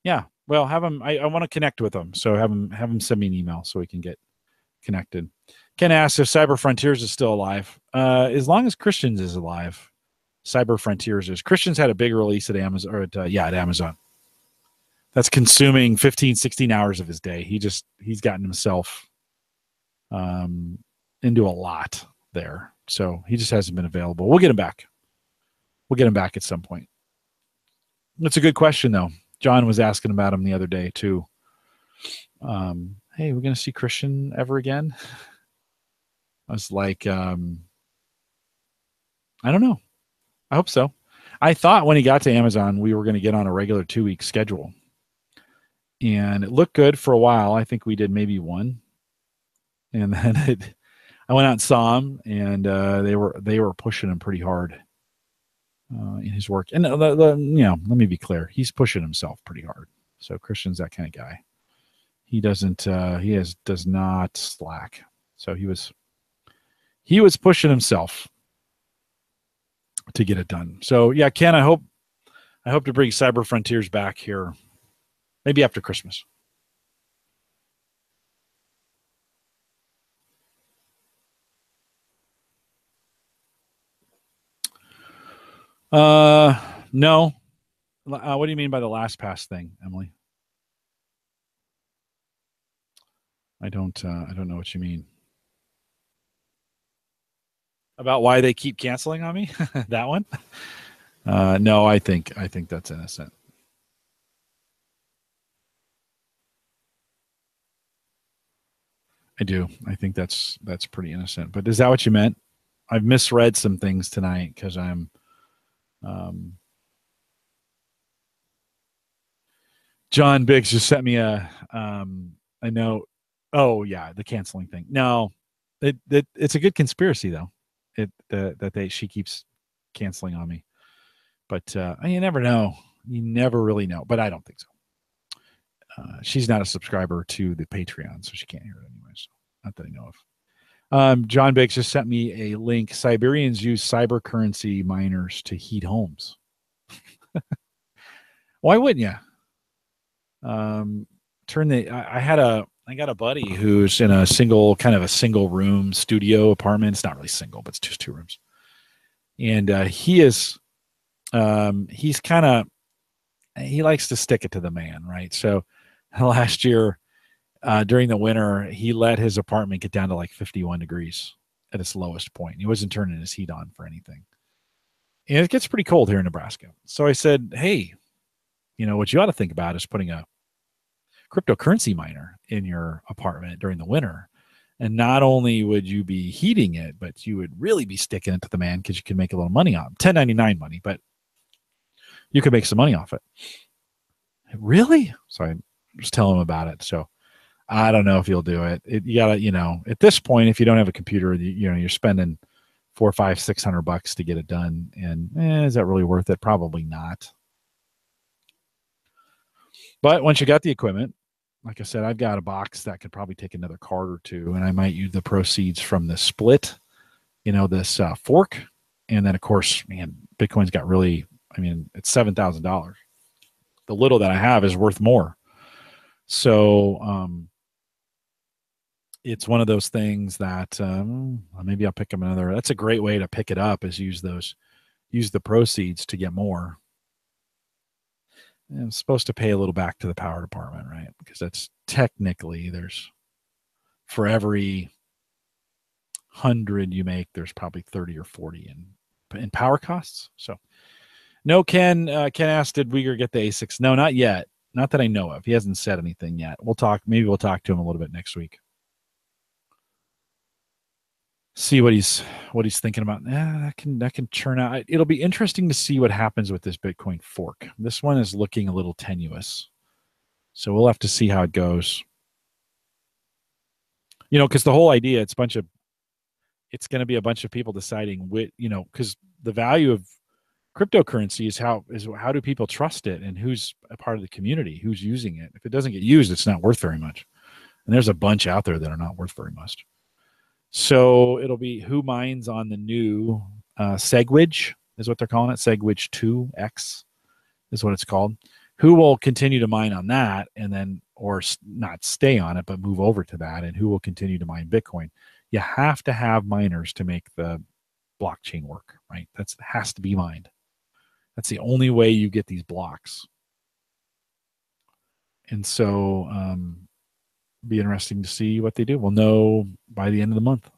yeah. Well, have him. I want to connect with him. So have him send me an email so we can get connected. Ken asks if Cyber Frontiers is still alive. As long as Christians is alive, Cyber Frontiers is. Christians had a big release at Amazon, or at Amazon. That's consuming 15, 16 hours of his day. He's gotten himself into a lot there. So he just hasn't been available. We'll get him back. We'll get him back at some point. That's a good question, though. John was asking about him the other day, too. Hey, we're going to see Christian ever again? I was like, I don't know. I hope so. I thought when he got to Amazon, we were going to get on a regular 2-week schedule. And it looked good for a while. I think we did maybe one. And then I went out and saw him, and they were pushing him pretty hard in his work. And let me be clear, he's pushing himself pretty hard. So Christian's that kind of guy. He doesn't. Does not slack. So he was pushing himself to get it done. So yeah, Ken, I hope to bring Cyber Frontiers back here, maybe after Christmas. No. What do you mean by the LastPass thing, Emily? I don't know what you mean. About why they keep canceling on me? That one? No, I think that's innocent. I do. I think that's pretty innocent. But is that what you meant? I've misread some things tonight because I'm John Biggs just sent me a note. Oh yeah, the canceling thing. No, it's a good conspiracy though. She keeps canceling on me, but you never know. You never really know. But I don't think so. She's not a subscriber to the Patreon, so she can't hear it anyway. So not that I know of. John Biggs just sent me a link. Siberians use cyber currency miners to heat homes. Why wouldn't you? I got a buddy who's in a single room studio apartment. It's not really single, but it's just 2 rooms. And he likes to stick it to the man, right? So last year during the winter, he let his apartment get down to like 51 degrees at its lowest point. He wasn't turning his heat on for anything. And it gets pretty cold here in Nebraska. So I said, hey, what you ought to think about is putting a cryptocurrency miner in your apartment during the winter. And not only would you be heating it, but you would really be sticking it to the man because you can make a little money on it. 1099 money, but you could make some money off it. Really? So I was telling him about it. So I don't know if you'll do it. You gotta, at this point, if you don't have a computer, you're spending $400, $500, $600 to get it done. And is that really worth it? Probably not. But once you got the equipment, like I said, I've got a box that could probably take another card or two, and I might use the proceeds from the split, this fork. And then, of course, man, Bitcoin's got really, it's $7,000. The little that I have is worth more. So it's one of those things that maybe I'll pick up another. That's a great way to pick it up, is use the proceeds to get more. I'm supposed to pay a little back to the power department, right? Because that's technically, for every 100 you make, there's probably 30 or 40 in power costs. So no, Ken asked, did Uyghur get the ASICs? No, not yet. Not that I know of. He hasn't said anything yet. Maybe we'll talk to him a little bit next week. See what he's thinking about. That can churn out. It'll be interesting to see what happens with this Bitcoin fork. This one is looking a little tenuous, so we'll have to see how it goes. Because the whole idea, it's going to be a bunch of people deciding because the value of cryptocurrency is how do people trust it, and who's a part of the community, who's using it. If it doesn't get used, it's not worth very much, and there's a bunch out there that are not worth very much. So it'll be who mines on the new SegWidge is what they're calling it. SegWidge 2X is what it's called. Who will continue to mine on that and then, or not stay on it, but move over to that? And who will continue to mine Bitcoin? You have to have miners to make the blockchain work, right? That has to be mined. That's the only way you get these blocks. And so, be interesting to see what they do. We'll know by the end of the month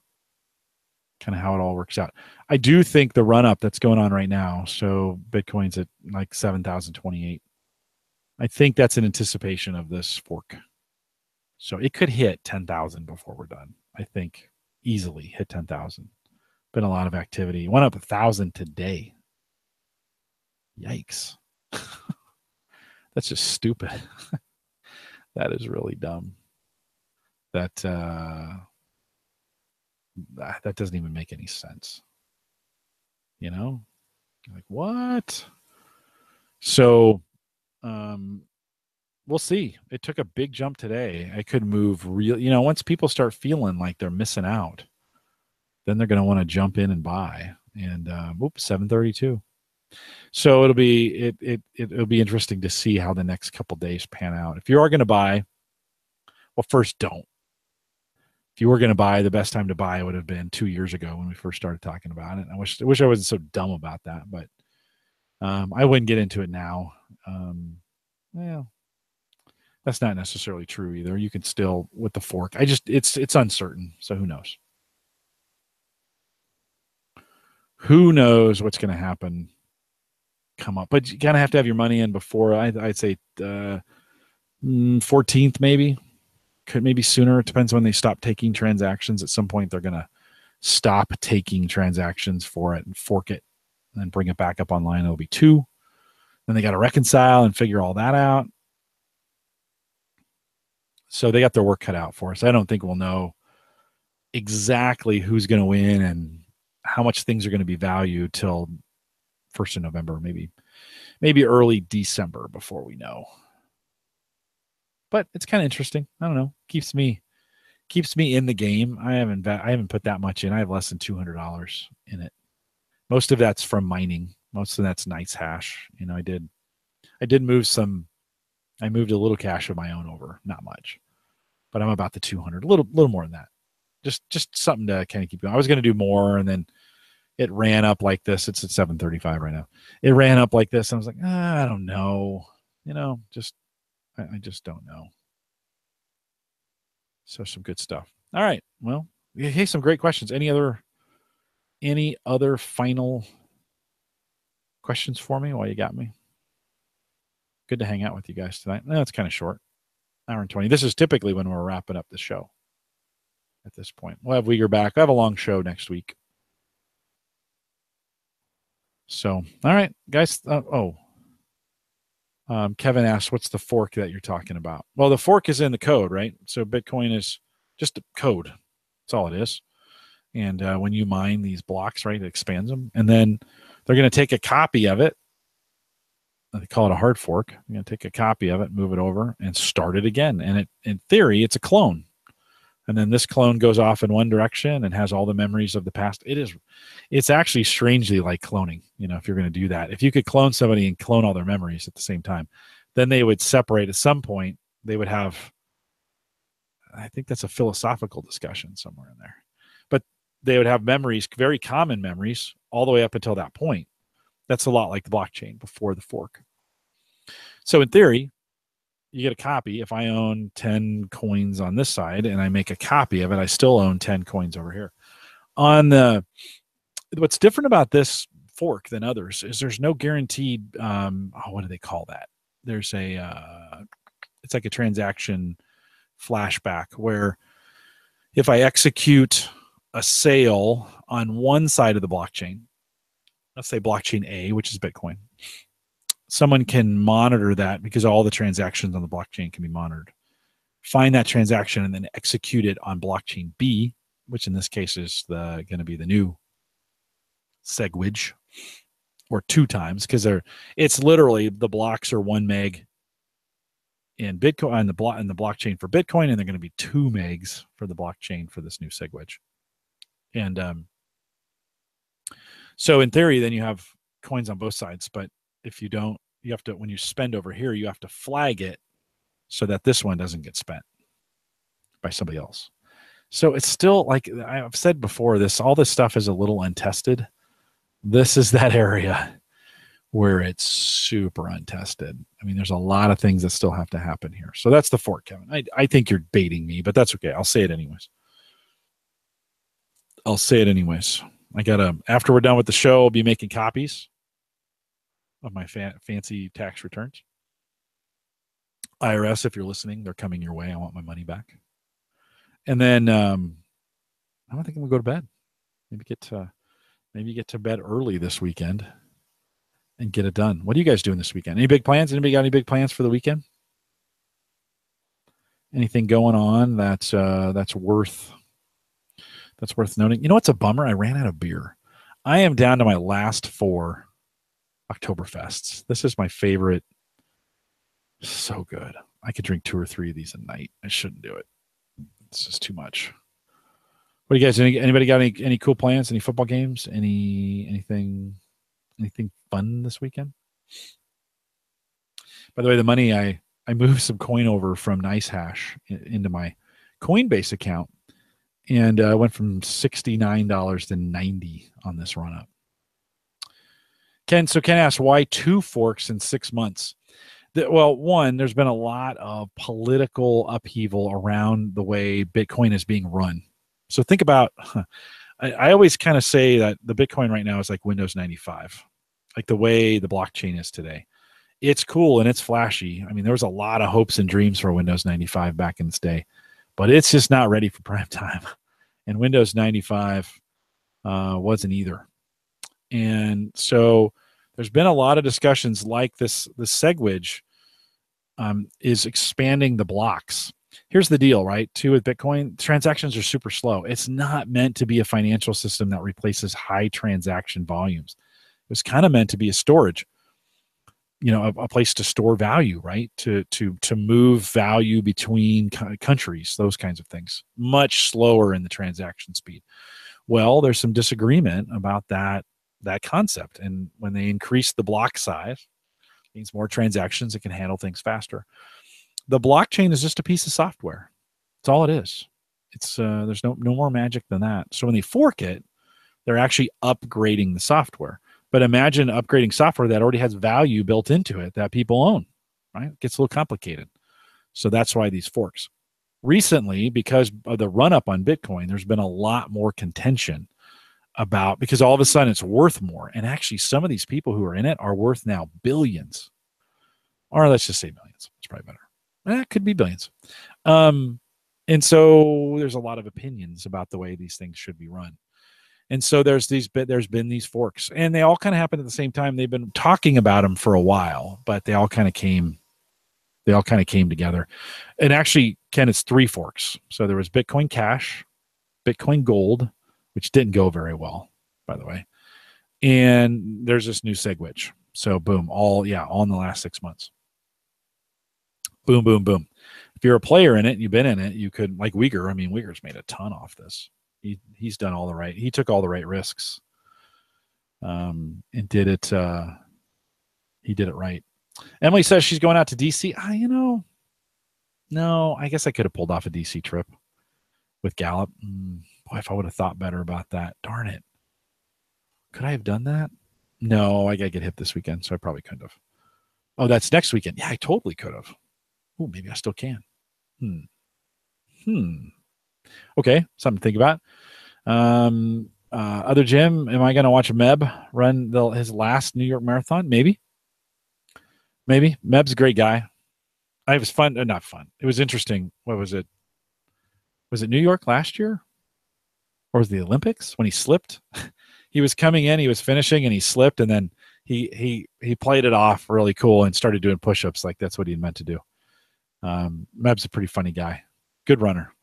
kind of how it all works out. I do think the run up that's going on right now, so Bitcoin's at like 7,028. I think that's in anticipation of this fork. So it could hit 10,000 before we're done. I think easily hit 10,000. Been a lot of activity. It went up 1,000 today. Yikes. That's just stupid. That is really dumb. That doesn't even make any sense. You know? Like, what? So we'll see. It took a big jump today. I could move real, once people start feeling like they're missing out, then they're going to want to jump in and buy. And 732. So it'll be interesting to see how the next couple days pan out. If you are going to buy, well, first don't. If you were going to buy, the best time to buy would have been 2 years ago when we first started talking about it. I wish I wasn't so dumb about that, but I wouldn't get into it now. Well, that's not necessarily true either. You can still with the fork. It's uncertain, so who knows? Who knows what's going to happen? Come up, but you kind of have to have your money in before. I'd say 14th maybe. Could maybe sooner. It depends when they stop taking transactions. At some point, they're going to stop taking transactions for it and fork it, and then bring it back up online. It'll be 2. Then they got to reconcile and figure all that out. So they got their work cut out for us. I don't think we'll know exactly who's going to win and how much things are going to be valued till 1st of November, maybe early December before we know. But it's kind of interesting. I don't know. Keeps me in the game. I haven't put that much in. I have less than $200 in it. Most of that's from mining. Most of that's nice hash. I did move some. I moved a little cash of my own over, not much, but I'm about the 200, a little more than that. Just something to kind of keep going. I was going to do more, and then it ran up like this. It's at 735 right now. It ran up like this. And I was like, I don't know. I just don't know. So some good stuff. All right. Well, hey, some great questions. Any other final questions for me while you got me? Good to hang out with you guys tonight. No, it's kind of short. Hour and 20. This is typically when we're wrapping up the show at this point. We'll have Uyghur back. I have a long show next week. So, all right, guys. Kevin asked, what's the fork that you're talking about? Well, the fork is in the code, right? So Bitcoin is just a code. That's all it is. And when you mine these blocks, right, it expands them. And then they're going to take a copy of it. They call it a hard fork. You're going to take a copy of it, move it over, and start it again. And in theory, it's a clone. And then this clone goes off in one direction and has all the memories of the past. It's actually strangely like cloning, if you're going to do that. If you could clone somebody and clone all their memories at the same time, then they would separate at some point. They would have, I think that's a philosophical discussion somewhere in there, but they would have memories, very common memories, all the way up until that point. That's a lot like the blockchain before the fork. So in theory, you get a copy. If I own 10 coins on this side and I make a copy of it, I still own 10 coins over here. What's different about this fork than others is there's no guaranteed, what do they call that? There's it's like a transaction flashback where if I execute a sale on one side of the blockchain, let's say blockchain A, which is Bitcoin, someone can monitor that because all the transactions on the blockchain can be monitored. Find that transaction and then execute it on blockchain B, which in this case is going to be the new SegWidge, or 2 times, because it's literally the blocks are 1 meg in Bitcoin on the blockchain for Bitcoin, and they're going to be 2 megs for the blockchain for this new SegWidge. And So in theory, then you have coins on both sides. But if you don't, you have to, when you spend over here, you have to flag it so that this one doesn't get spent by somebody else. So it's still, like I've said before, all this stuff is a little untested. This is that area where it's super untested. I mean, there's a lot of things that still have to happen here. So that's the fork, Kevin. I think you're baiting me, but that's okay. I'll say it anyways. After we're done with the show, I'll be making copies of my fancy tax returns. IRS, if you're listening, they're coming your way. I want my money back. And then I don't think I'm gonna go to bed. Maybe get to bed early this weekend and get it done. What are you guys doing this weekend? Any big plans? Anybody got any big plans for the weekend? Anything going on that's worth noting? You know what's a bummer? I ran out of beer. I am down to my last 4 Oktoberfests. This is my favorite. So good. I could drink 2 or 3 of these a night. I shouldn't do it. It's just too much. What do you guys? Anybody got any cool plans? Any football games? Anything fun this weekend? By the way, the money I moved some coin over from NiceHash into my Coinbase account, and I went from $69 to $90 on this run up. Ken asks, why 2 forks in 6 months? Well, one, there's been a lot of political upheaval around the way Bitcoin is being run. So think about, I always kind of say that the Bitcoin right now is like Windows 95, like the way the blockchain is today. It's cool and it's flashy. I mean, there was a lot of hopes and dreams for Windows 95 back in its day, but it's just not ready for prime time. And Windows 95 wasn't either. And so there's been a lot of discussions like this SegWit is expanding the blocks. Here's the deal, right? Too, with Bitcoin, transactions are super slow. It's not meant to be a financial system that replaces high transaction volumes. It was kind of meant to be a storage, a place to store value, right? To move value between countries, those kinds of things. Much slower in the transaction speed. Well, there's some disagreement about that concept. And when they increase the block size, it means more transactions, it can handle things faster. The blockchain is just a piece of software. That's all it is. It's there's no more magic than that. So when they fork it, they're actually upgrading the software. But imagine upgrading software that already has value built into it that people own, right? It gets a little complicated. So that's why these forks. Recently, because of the run-up on Bitcoin, there's been a lot more contention because all of a sudden it's worth more. And actually, some of these people who are in it are worth now billions. Or let's just say millions. It's probably better. It could be billions. And so there's a lot of opinions about the way these things should be run. And so there's been these forks, and they all kind of happened at the same time. They've been talking about them for a while, but they all kind of came together. And actually, Ken, it's 3 forks. So there was Bitcoin Cash, Bitcoin Gold, which didn't go very well, by the way. And there's this new SegWit. So boom, all in the last 6 months. Boom, boom, boom. If you're a player in it and you've been in it, you could, like Uyghur. I mean, Uygur's made a ton off this. He's done all the right. He took all the right risks, and did it. He did it right. Emily says she's going out to DC. No, I guess I could have pulled off a DC trip with Gallup. Boy, if I would have thought better about that. Darn it. Could I have done that? No, I got to get hit this weekend, so I probably couldn't have. Oh, that's next weekend. Yeah, I totally could have. Oh, maybe I still can. Okay, something to think about. Other Jim, am I going to watch Meb run his last New York Marathon? Maybe. Meb's a great guy. It was fun. Not fun. It was interesting. What was it? Was it New York last year? Or was it the Olympics when he slipped? He was coming in, he was finishing, and he slipped, and then he played it off really cool and started doing push-ups like that's what he meant to do. Meb's a pretty funny guy. Good runner.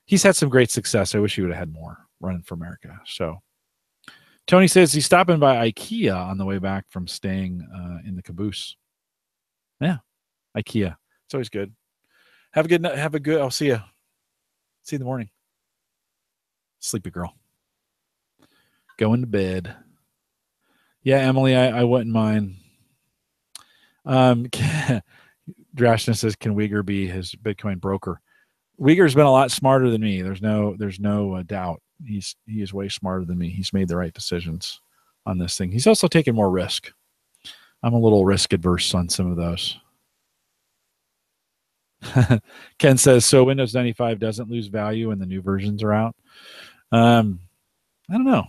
He's had some great success. I wish he would have had more running for America. So Tony says he's stopping by IKEA on the way back from staying in the caboose. Yeah, IKEA. It's always good. Have a good night. I'll see you. See you in the morning. Sleepy girl. Going to bed. Yeah, Emily, I wouldn't mind. Drashna says, "Can Uyghur be his Bitcoin broker?" Uyghur's been a lot smarter than me. There's no doubt. He is way smarter than me. He's made the right decisions on this thing. He's also taken more risk. I'm a little risk adverse on some of those. Ken says, so Windows 95 doesn't lose value when the new versions are out. I don't know.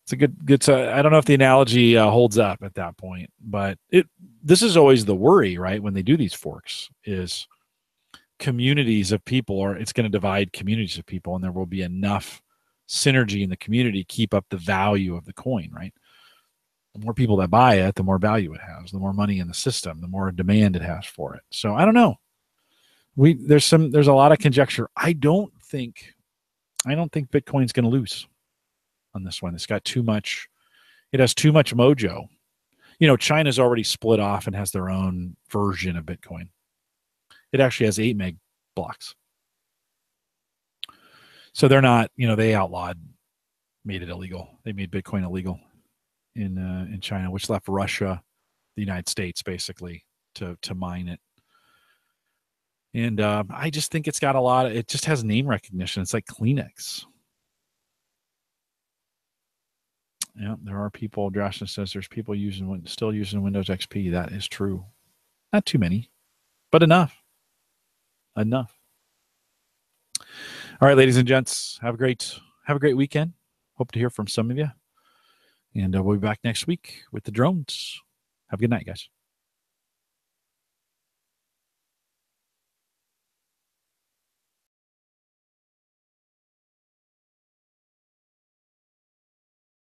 It's a good. I don't know if the analogy holds up at that point, but this is always the worry, right? When they do these forks, is communities of people, or it's going to divide communities of people, and there will be enough synergy in the community to keep up the value of the coin, right? The more people that buy it, the more value it has, the more money in the system, the more demand it has for it. So I don't know. There's a lot of conjecture. I don't think Bitcoin's going to lose on this one. It's got too much. It has too much mojo. China's already split off and has their own version of Bitcoin. It actually has 8 meg blocks. So they're not, they made it illegal. They made Bitcoin illegal in China, which left Russia, the United States, basically to mine it. And I just think it's got it just has name recognition. It's like Kleenex. Yeah, there are people, Drashna says there's people still using Windows XP. That is true. Not too many, but enough. Enough. All right, ladies and gents, have a great weekend. Hope to hear from some of you. And we'll be back next week with the drones. Have a good night, guys.